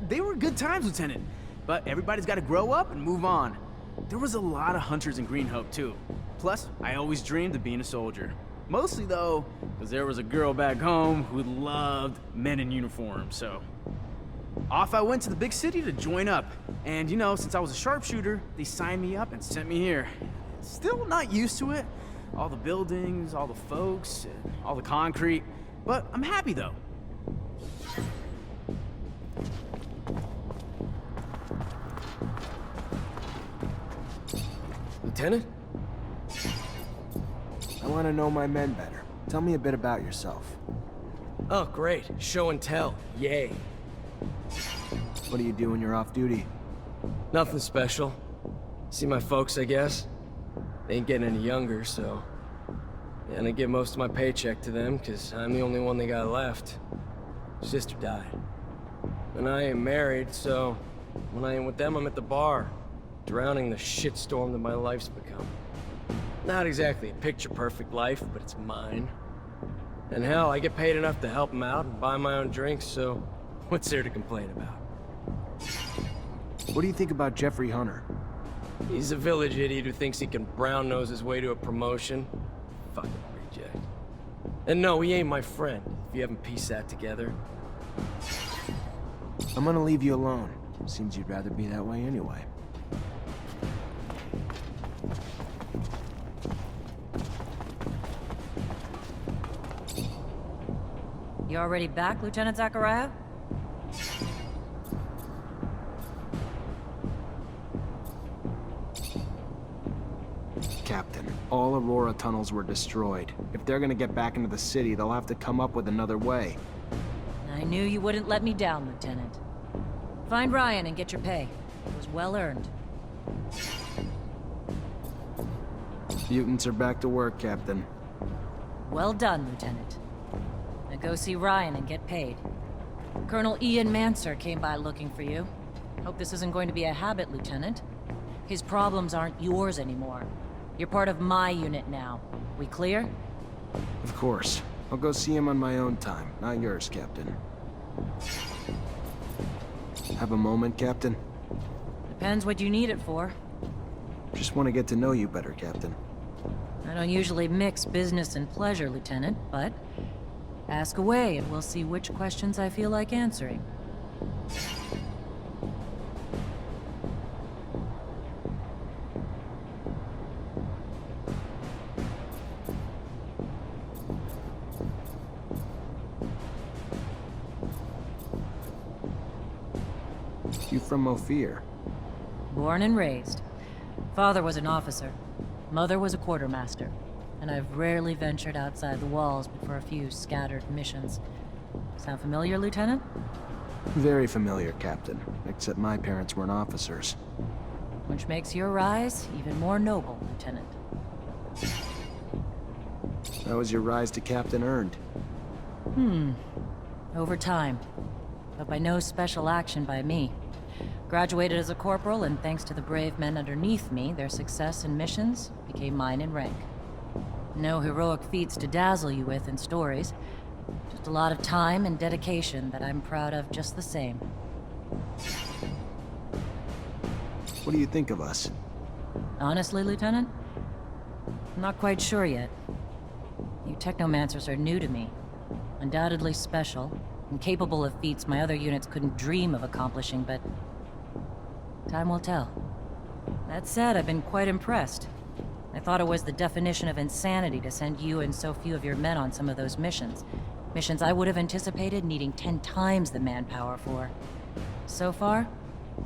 They were good times, Lieutenant, but everybody's got to grow up and move on. There was a lot of hunters in Green Hope, too. Plus, I always dreamed of being a soldier. Mostly, though, because there was a girl back home who loved men in uniform, so... Off I went to the big city to join up. And, you know, since I was a sharpshooter, they signed me up and sent me here. Still not used to it. All the buildings, all the folks, all the concrete. But I'm happy, though.
Lieutenant?
I want to know my men better. Tell me a bit about yourself.
Oh, great. Show and tell. Yay.
What do you do when you're off duty?
Nothing special. See my folks, I guess. They ain't getting any younger, so... Yeah, and I give most of my paycheck to them, because I'm the only one they got left. Sister died. And I ain't married, so... When I ain't with them, I'm at the bar. Drowning the shitstorm that my life's become. Not exactly a picture-perfect life, but it's mine. And hell, I get paid enough to help them out and buy my own drinks, so... What's there to complain about?
What do you think about Jeffrey Hunter?
He's a village idiot who thinks he can brown-nose his way to a promotion. Fucking reject. And no, he ain't my friend, if you haven't pieced that together.
I'm gonna leave you alone. Seems you'd rather be that way anyway.
You already back, Lieutenant Zachariah?
Captain, all Aurora tunnels were destroyed. If they're gonna get back into the city, they'll have to come up with another way.
I knew you wouldn't let me down, Lieutenant. Find Ryan and get your pay. It was well earned.
Mutants are back to work, Captain.
Well done, Lieutenant. Now go see Ryan and get paid. Colonel Ian Mancer came by looking for you. Hope this isn't going to be a habit, Lieutenant. His problems aren't yours anymore. You're part of my unit now. We clear?
Of course. I'll go see him on my own time, not yours, Captain. Have a moment, Captain?
Depends what you need it for.
Just want to get to know you better, Captain.
I don't usually mix business and pleasure, Lieutenant, but ask away and we'll see which questions I feel like answering.
You from Ophir?
Born and raised. Father was an officer. Mother was a quartermaster. And I've rarely ventured outside the walls but for a few scattered missions. Sound familiar, Lieutenant?
Very familiar, Captain. Except my parents weren't officers.
Which makes your rise even more noble, Lieutenant.
How was your rise to Captain earned?
Over time. But by no special action by me. Graduated as a corporal, and thanks to the brave men underneath me, their success and missions became mine in rank. No heroic feats to dazzle you with in stories. Just a lot of time and dedication that I'm proud of just the same.
What do you think of us?
Honestly, Lieutenant? I'm not quite sure yet. You Technomancers are new to me. Undoubtedly special, and capable of feats my other units couldn't dream of accomplishing, but... time will tell. That said, I've been quite impressed. I thought it was the definition of insanity to send you and so few of your men on some of those missions. Missions I would have anticipated needing 10 times the manpower for. So far,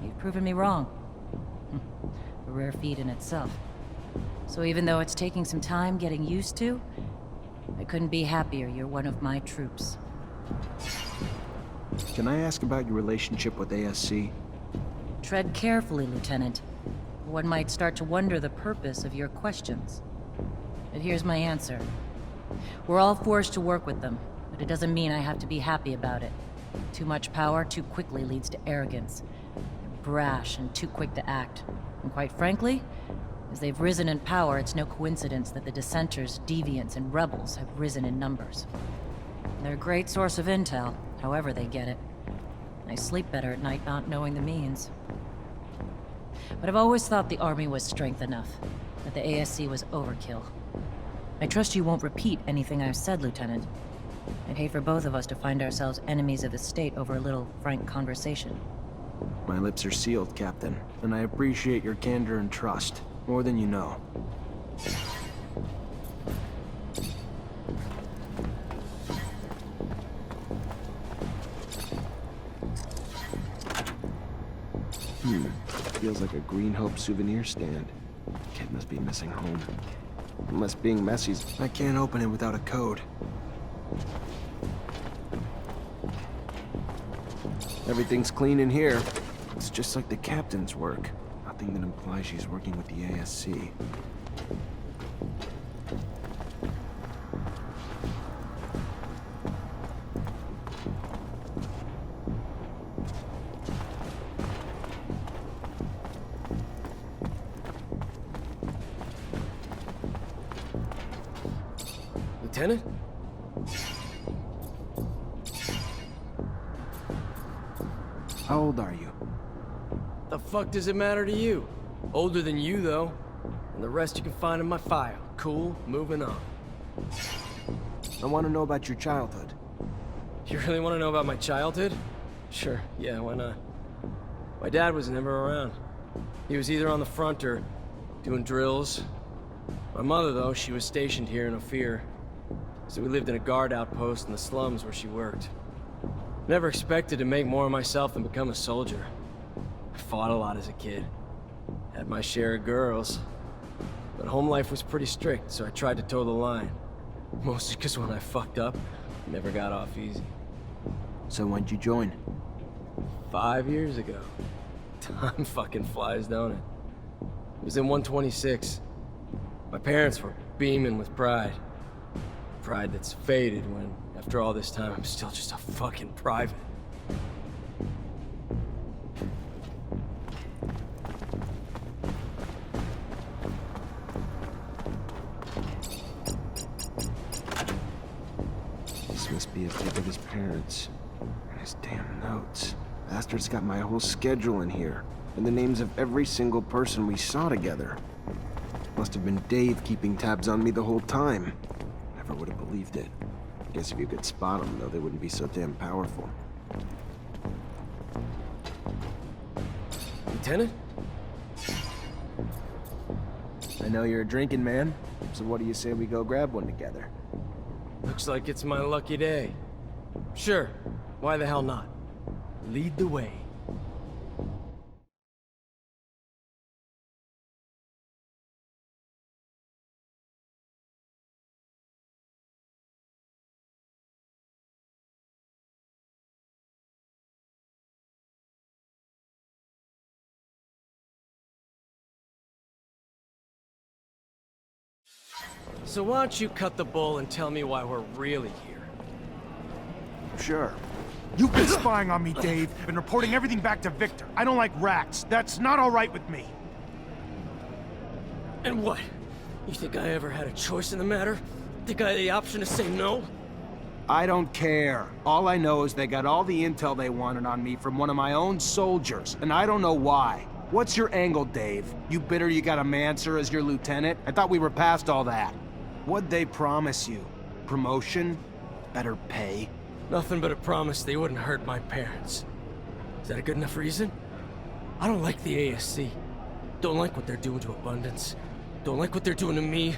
you've proven me wrong. A rare feat in itself. So even though it's taking some time getting used to, I couldn't be happier you're one of my troops.
Can I ask about your relationship with ASC?
Tread carefully, Lieutenant. One might start to wonder the purpose of your questions. But here's my answer. We're all forced to work with them, but it doesn't mean I have to be happy about it. Too much power too quickly leads to arrogance. They're brash and too quick to act. And quite frankly, as they've risen in power, it's no coincidence that the dissenters, deviants, and rebels have risen in numbers. They're a great source of intel, however they get it. I sleep better at night not knowing the means. But I've always thought the army was strength enough, that the ASC was overkill. I trust you won't repeat anything I've said, Lieutenant. I'd hate for both of us to find ourselves enemies of the state over a little frank conversation.
My lips are sealed, Captain, and I appreciate your candor and trust, more than you know. Feels like a Green Hope souvenir stand. Kid must be missing home. Unless being messy's... I can't open it without a code. Everything's clean in here. It's just like the captain's work. Nothing that implies she's working with the ASC.
Lieutenant?
How old are you?
The fuck does it matter to you? Older than you, though. And the rest you can find in my file. Cool, moving on.
I want to know about your childhood.
You really want to know about my childhood? Sure, yeah, why not? My dad was never around. He was either on the front or doing drills. My mother, though, she was stationed here in Ophir. So we lived in a guard outpost in the slums where she worked. Never expected to make more of myself than become a soldier. I fought a lot as a kid. Had my share of girls. But home life was pretty strict, so I tried to toe the line. Mostly because when I fucked up, I never got off easy.
So when'd you join?
5 years ago. Time fucking flies, don't it? It was in 126. My parents were beaming with pride. Pride that's faded when, after all this time, I'm still just a fucking private.
This must be a tape of his parents. And his damn notes. Bastard's got my whole schedule in here. And the names of every single person we saw together. Must have been Dave keeping tabs on me the whole time. Never would have believed it. Guess if you could spot them, though, they wouldn't be so damn powerful.
Lieutenant?
I know you're a drinking man, so what do you say we go grab one together?
Looks like it's my lucky day. Sure, why the hell not? Lead the way. So why don't you cut the bull and tell me why we're really here?
Sure.
You've been spying on me, Dave, and reporting everything back to Victor. I don't like rats. That's not all right with me.
And what? You think I ever had a choice in the matter? Think I had the option to say no?
I don't care. All I know is they got all the intel they wanted on me from one of my own soldiers, and I don't know why. What's your angle, Dave? You bitter you got a Mancer as your lieutenant? I thought we were past all that. What'd they promise you? Promotion? Better pay?
Nothing but a promise they wouldn't hurt my parents. Is that a good enough reason? I don't like the ASC. Don't like what they're doing to Abundance. Don't like what they're doing to me.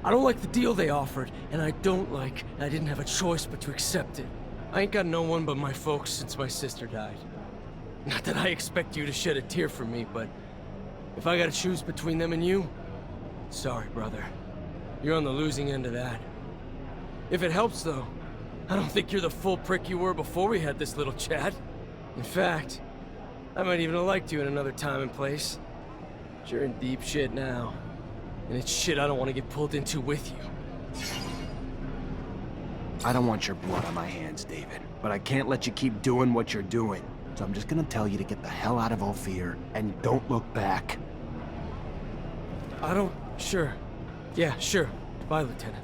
I don't like the deal they offered, and I don't like I didn't have a choice but to accept it. I ain't got no one but my folks since my sister died. Not that I expect you to shed a tear for me, but if I gotta choose between them and you, sorry, brother. You're on the losing end of that. If it helps, though, I don't think you're the full prick you were before we had this little chat. In fact, I might even have liked you in another time and place. But you're in deep shit now. And it's shit I don't want to get pulled into with you.
I don't want your blood on my hands, David. But I can't let you keep doing what you're doing. So I'm just gonna tell you to get the hell out of Ophir and don't look back.
I don't... Sure. Yeah, sure. Bye, Lieutenant.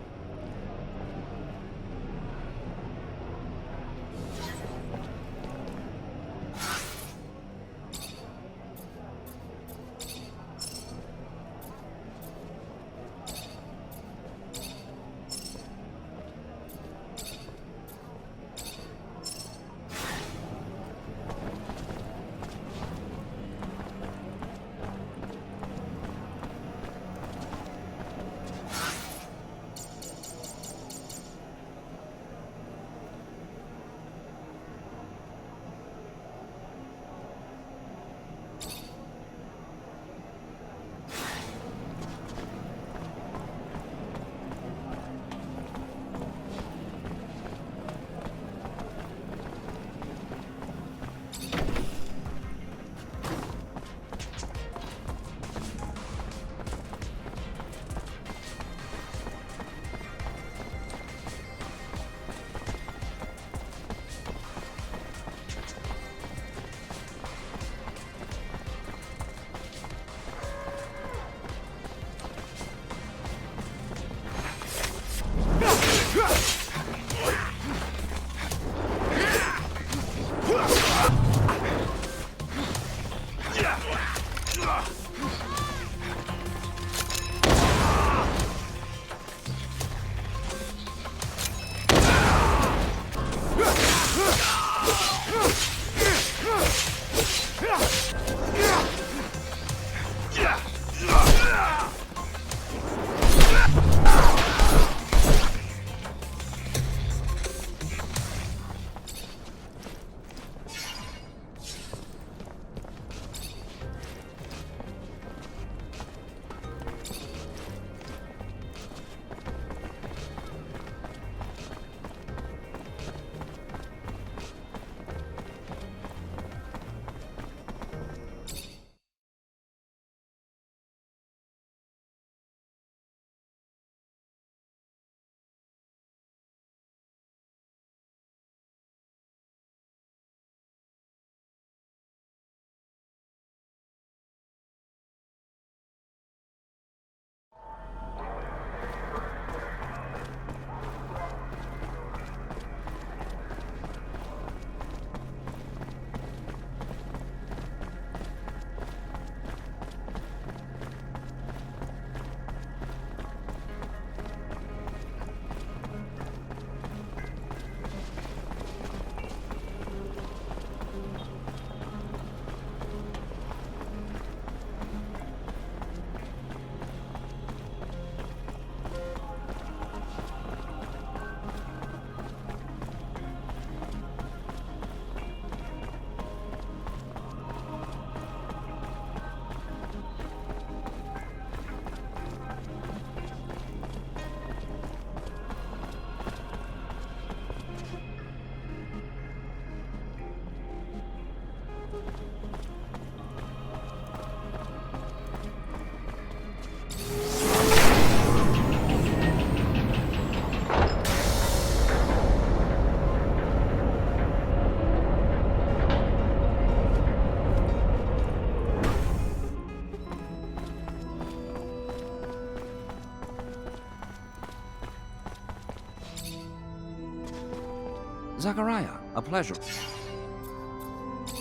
Zachariah, a pleasure.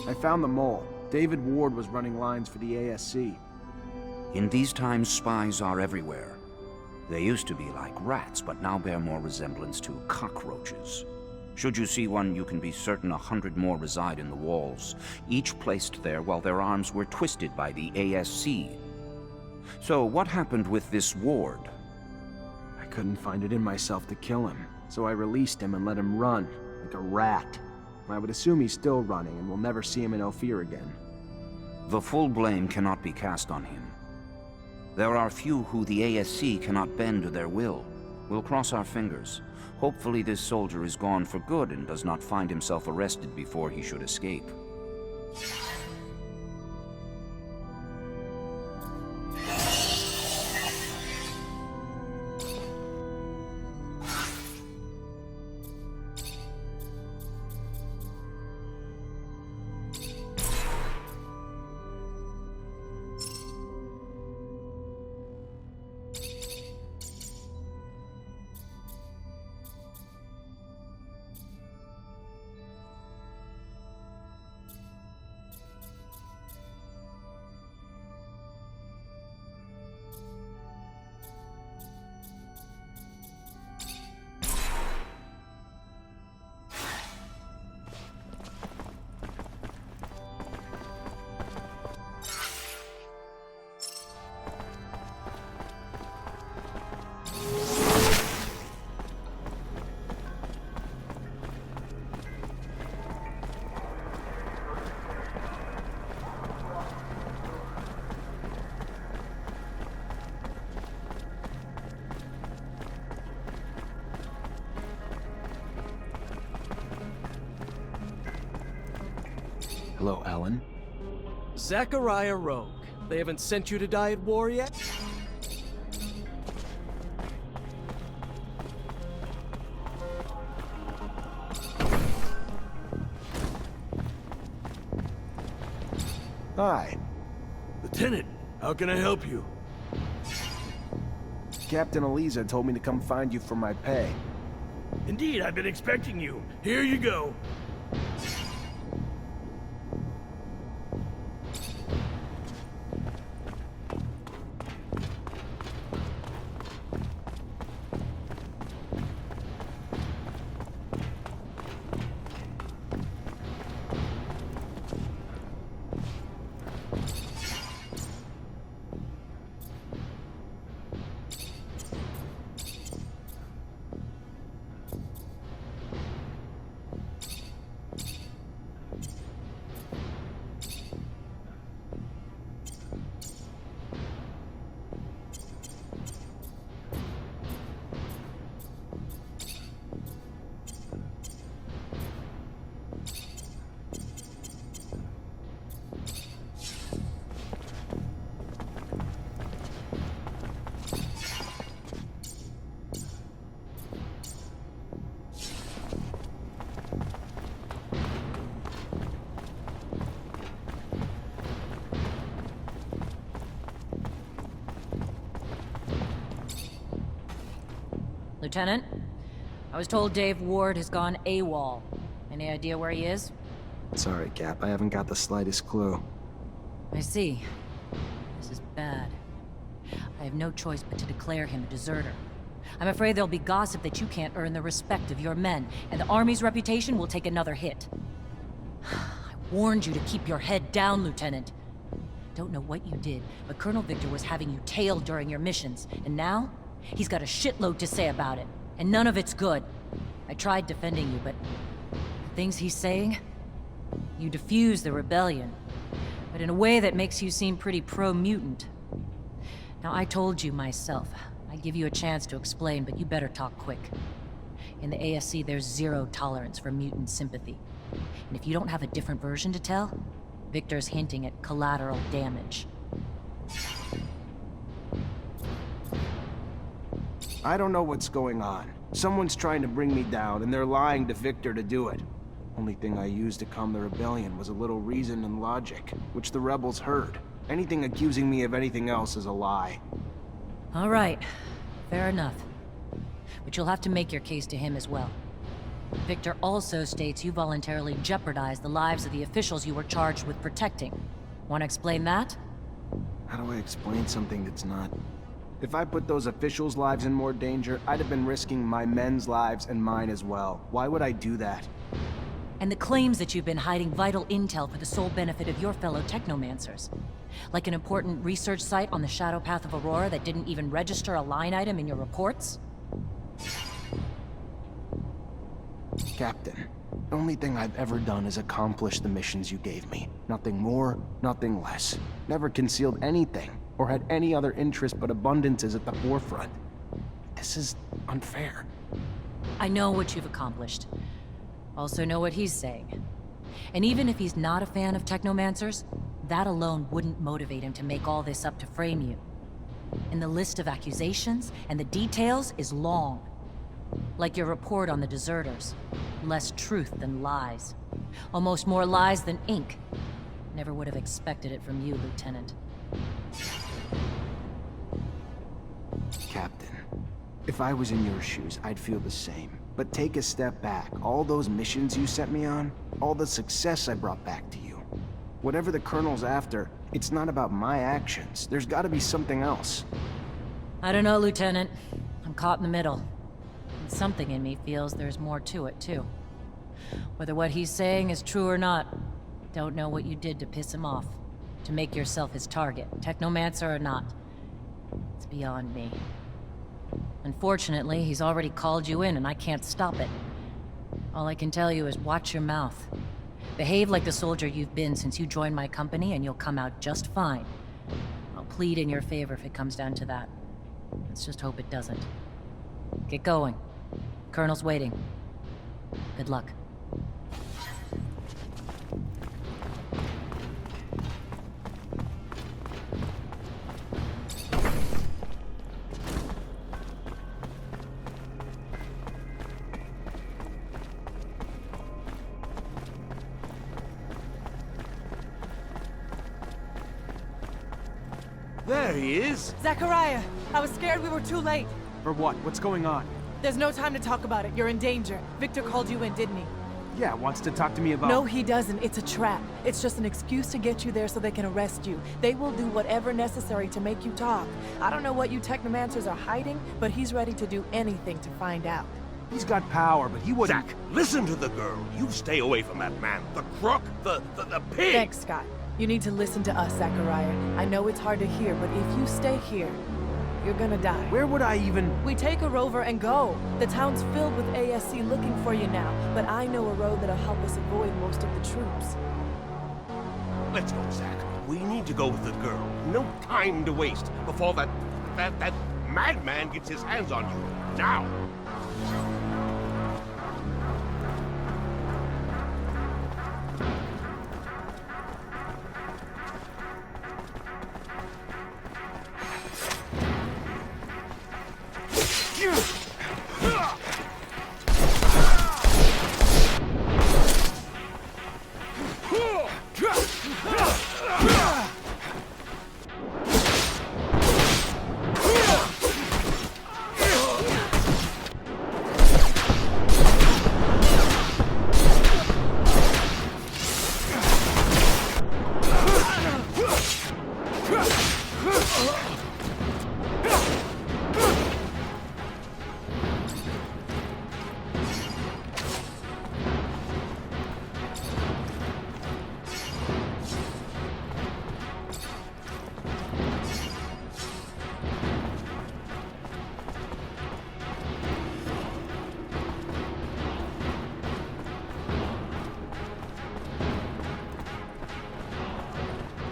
I found the mole. David Ward was running lines for the ASC.
In these times, spies are everywhere. They used to be like rats, but now bear more resemblance to cockroaches. Should you see one, you can be certain 100 more reside in the walls, each placed there while their arms were twisted by the ASC. So what happened with this Ward?
I couldn't find it in myself to kill him, so I released him and let him run, like a rat. I would assume he's still running, and we'll never see him in Ophir again.
The full blame cannot be cast on him. There are few who the ASC cannot bend to their will. We'll cross our fingers. Hopefully this soldier is gone for good and does not find himself arrested before he should escape.
Hello, Alan.
Zachariah Rogue. They haven't sent you to die at war yet?
Hi.
Lieutenant, how can I help you?
Captain Eliza told me to come find you for my pay.
Indeed, I've been expecting you. Here you go.
Lieutenant, I was told Dave Ward has gone AWOL. Any idea where he is?
Sorry, Cap. I haven't got the slightest clue.
I see. This is bad. I have no choice but to declare him a deserter. I'm afraid there'll be gossip that you can't earn the respect of your men, and the Army's reputation will take another hit. I warned you to keep your head down, Lieutenant. Don't know what you did, but Colonel Victor was having you tailed during your missions, and now he's got a shitload to say about it, and none of it's good. I tried defending you, but the things he's saying, you diffuse the rebellion, but in a way that makes you seem pretty pro-mutant. Now, I told you myself, I'd give you a chance to explain, but you better talk quick. In the ASC, there's zero tolerance for mutant sympathy. And if you don't have a different version to tell, Victor's hinting at collateral damage.
I don't know what's going on. Someone's trying to bring me down, and they're lying to Victor to do it. Only thing I used to calm the rebellion was a little reason and logic, which the rebels heard. Anything accusing me of anything else is a lie.
All right, fair enough. But you'll have to make your case to him as well. Victor also states you voluntarily jeopardized the lives of the officials you were charged with protecting. Want to explain that?
How do I explain something that's not? If I put those officials' lives in more danger, I'd have been risking my men's lives and mine as well. Why would I do that?
And the claims that you've been hiding vital intel for the sole benefit of your fellow Technomancers. Like an important research site on the shadow path of Aurora that didn't even register a line item in your reports?
Captain, the only thing I've ever done is accomplish the missions you gave me. Nothing more, nothing less. Never concealed anything, or had any other interest but abundance is at the forefront. This is unfair.
I know what you've accomplished. Also know what he's saying. And even if he's not a fan of Technomancers, that alone wouldn't motivate him to make all this up to frame you. And the list of accusations and the details is long. Like your report on the deserters. Less truth than lies. Almost more lies than ink. Never would have expected it from you, Lieutenant.
Captain, if I was in your shoes, I'd feel the same. But take a step back. All those missions you sent me on, all the success I brought back to you. Whatever the Colonel's after, it's not about my actions. There's gotta be something else.
I don't know, Lieutenant. I'm caught in the middle. And something in me feels there's more to it, too. Whether what he's saying is true or not, don't know what you did to piss him off. To make yourself his target, Technomancer or not. It's beyond me. Unfortunately, he's already called you in and I can't stop it. All I can tell you is watch your mouth. Behave like the soldier you've been since you joined my company and you'll come out just fine. I'll plead in your favor if it comes down to that. Let's just hope it doesn't. Get going. Colonel's waiting. Good luck.
There he is.
Zachariah, I was scared we were too late.
For what? What's going on?
There's no time to talk about it. You're in danger. Victor called you in, didn't he?
Yeah, wants to talk to me about...
No, he doesn't. It's a trap. It's just an excuse to get you there so they can arrest you. They will do whatever necessary to make you talk. I don't know what you Technomancers are hiding, but he's ready to do anything to find out.
He's got power, but he wouldn't...
Zach, listen to the girl. You stay away from that man. The crook, the pig.
Thanks, Scott. You need to listen to us, Zachariah. I know it's hard to hear, but if you stay here, you're gonna die.
Where would I even...
We take a rover and go. The town's filled with ASC looking for you now, but I know a road that'll help us avoid most of the troops.
Let's go, Zach. We need to go with the girl. No time to waste before that madman gets his hands on you. Now!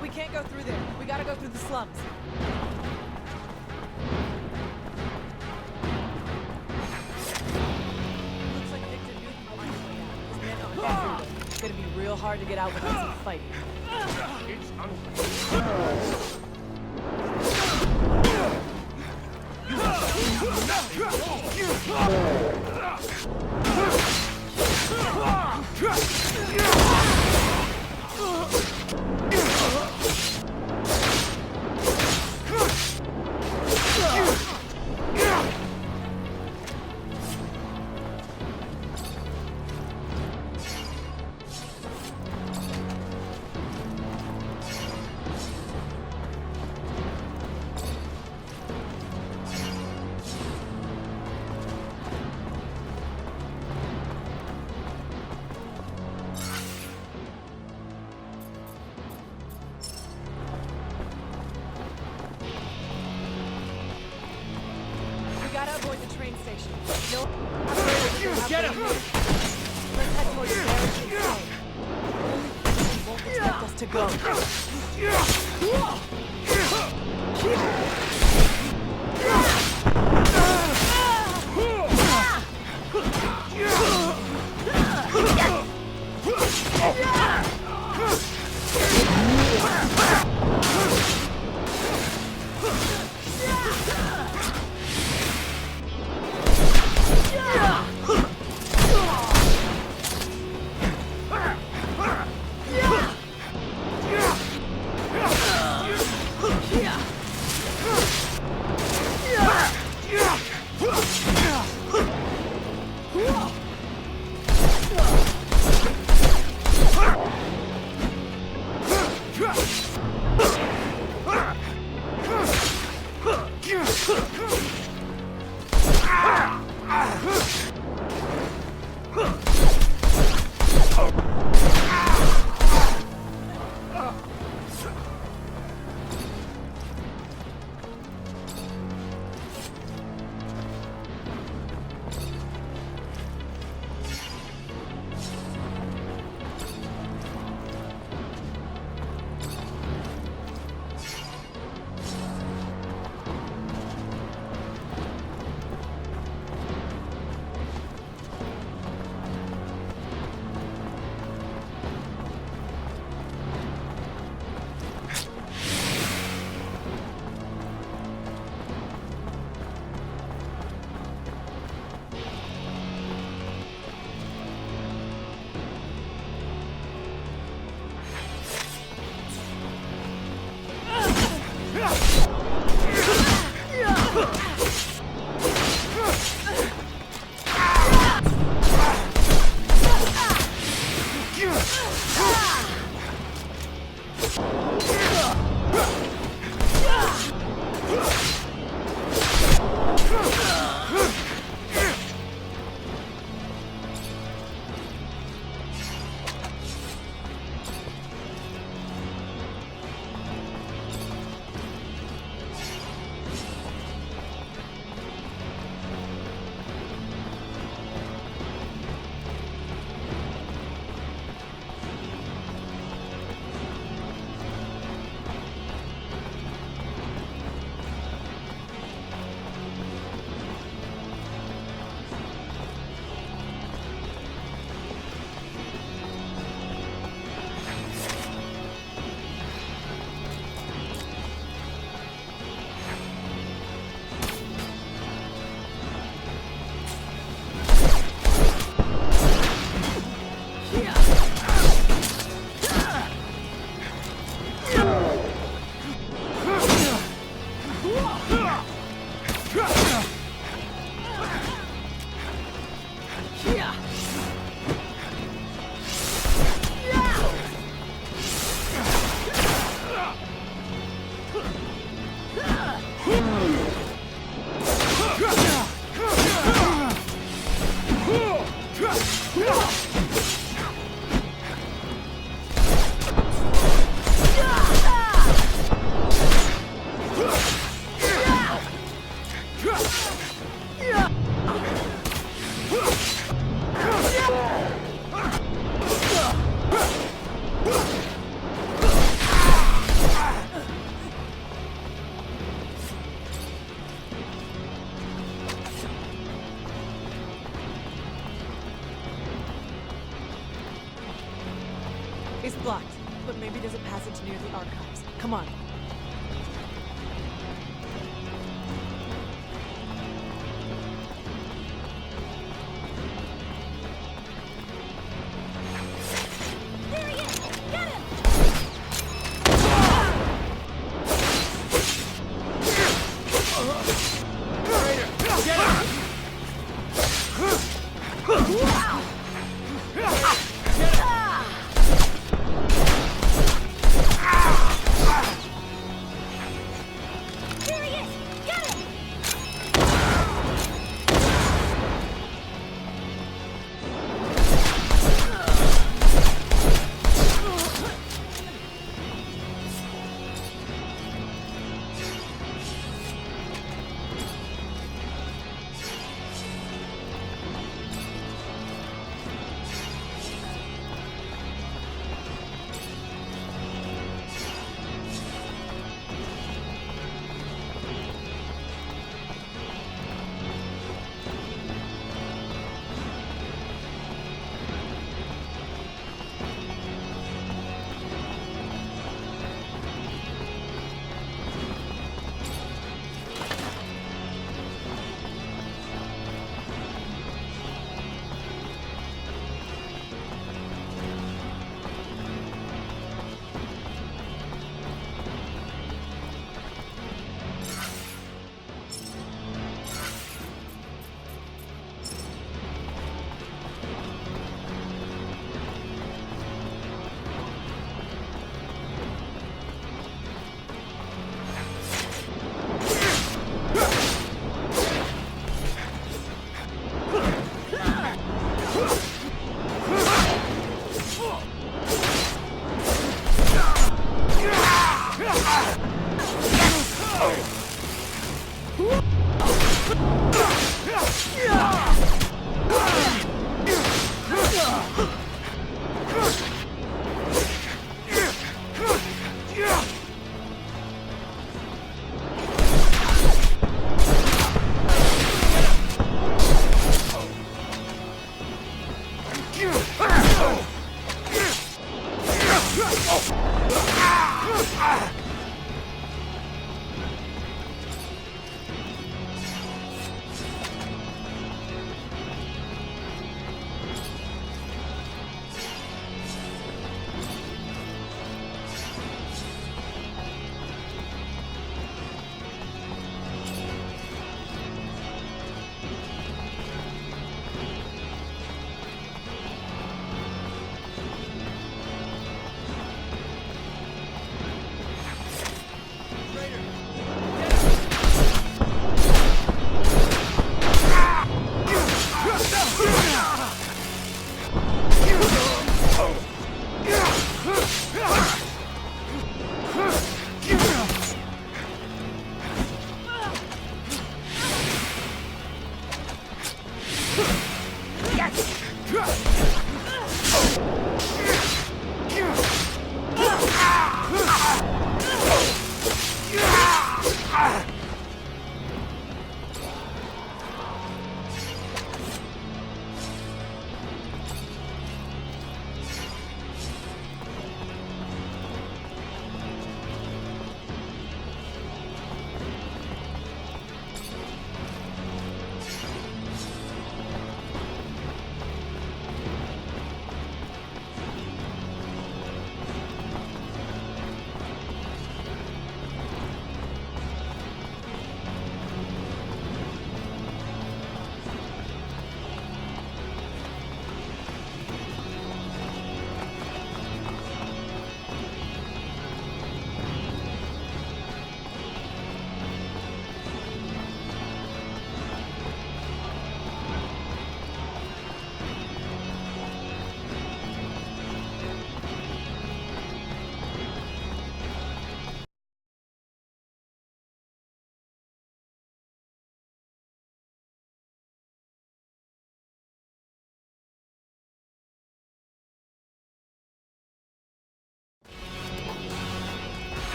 We can't go through there. We gotta go through the slums. Looks like Victor knew people on his way out. His men are through them. It's gonna be real hard to get out without some fighting.
It's unfair.
We gotta avoid the train station. No, get him! Let's head towards the barracks instead. They won't expect us to go. It's blocked, but maybe there's a passage near the archives. Come on.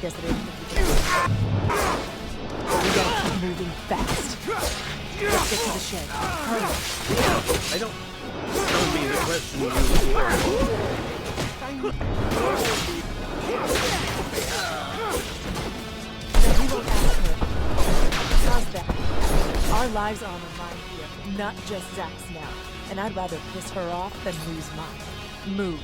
guess I didn't think you did. We gotta keep moving fast. Let's get to the shed. Hurry.
I don't mean to question you.
Then we won't ask her. How's that? Our lives are on the line here, not just Zach's now. And I'd rather piss her off than lose mine. Move.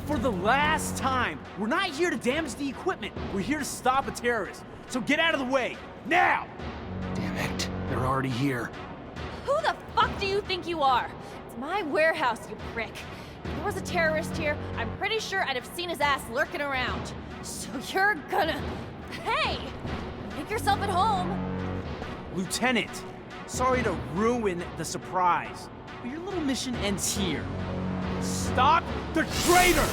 For the last time, we're not here to damage the equipment. We're here to stop a terrorist. So get out of the way, now!
Damn it. They're already here.
Who the fuck do you think you are? It's my warehouse, you prick. If there was a terrorist here, I'm pretty sure I'd have seen his ass lurking around. So you're gonna... Hey! Make yourself at home.
Lieutenant, sorry to ruin the surprise, but your little mission ends here. Stop the traitor!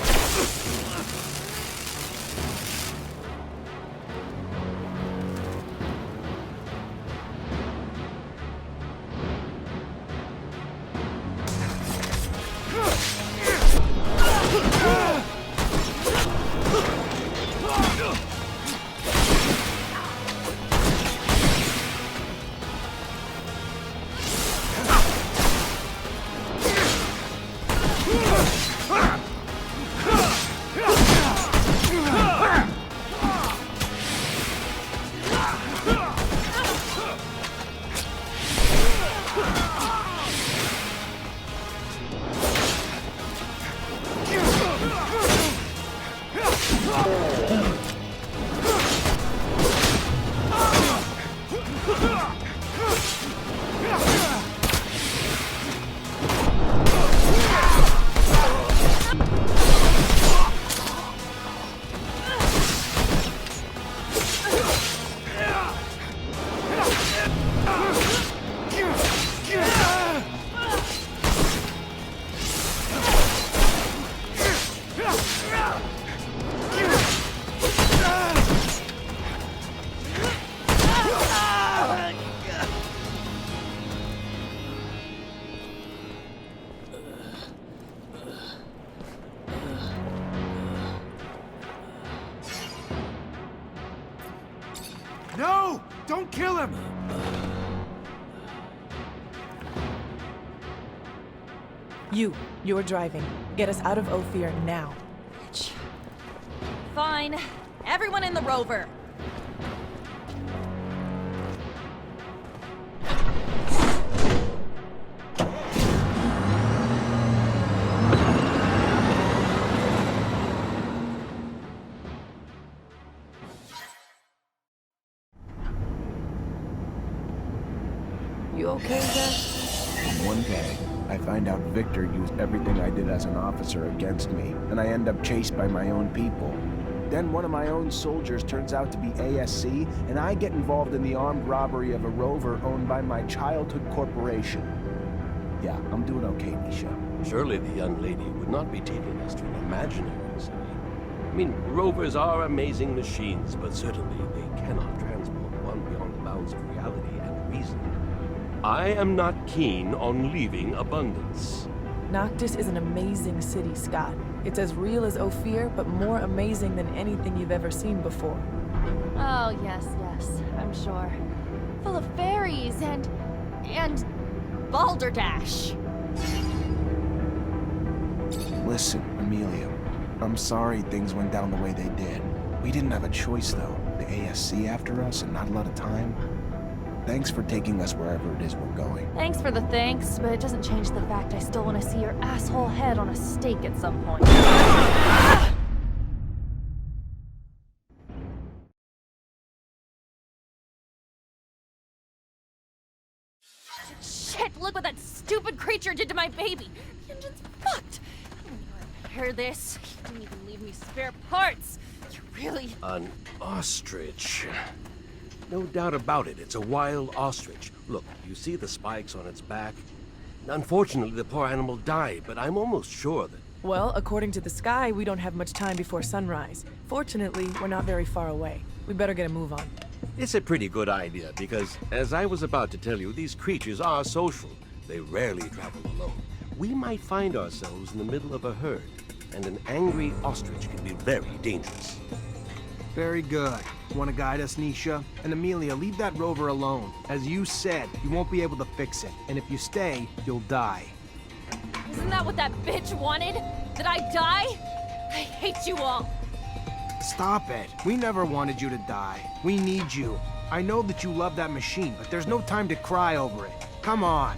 No! Don't kill him!
You're driving. Get us out of Ophir now.
Bitch. Fine. Everyone in the rover.
You okay, Zach?
One day, I find out Victor used everything I did as an officer against me, and I end up chased by my own people. Then one of my own soldiers turns out to be ASC, and I get involved in the armed robbery of a rover owned by my childhood corporation. Yeah, I'm doing okay, Nisha.
Surely the young lady would not be taking us to an imaginary city. I mean, rovers are amazing machines, but certainly they cannot transport one beyond the bounds of reality and reason. I am not keen on leaving Abundance.
Noctis is an amazing city, Scott. It's as real as Ophir, but more amazing than anything you've ever seen before.
Oh, yes, I'm sure. Full of fairies and
Balderdash.
Listen, Amelia, I'm sorry things went down the way they did. We didn't have a choice, though. The ASC after us and not a lot of time. Thanks for taking us wherever it is we're going.
Thanks for the thanks, but it doesn't change the fact I still want to see your asshole head on a stake at some point. Shit, look what that stupid creature did to my baby. The engine's fucked. I don't know how to repair this. You didn't even leave me spare parts. You really...
An ostrich. No doubt about it, it's a wild ostrich. Look, you see the spikes on its back? Unfortunately, the poor animal died, but I'm almost sure that...
Well, according to the sky, we don't have much time before sunrise. Fortunately, we're not very far away. We better get a move on.
It's a pretty good idea, because, as I was about to tell you, these creatures are social. They rarely travel alone. We might find ourselves in the middle of a herd, and an angry ostrich can be very dangerous.
Very good. Want to guide us, Nisha? And Amelia, leave that rover alone. As you said, you won't be able to fix it. And if you stay, you'll die.
Isn't that what that bitch wanted? That I die? I hate you all.
Stop it. We never wanted you to die. We need you. I know that you love that machine, but there's no time to cry over it. Come on.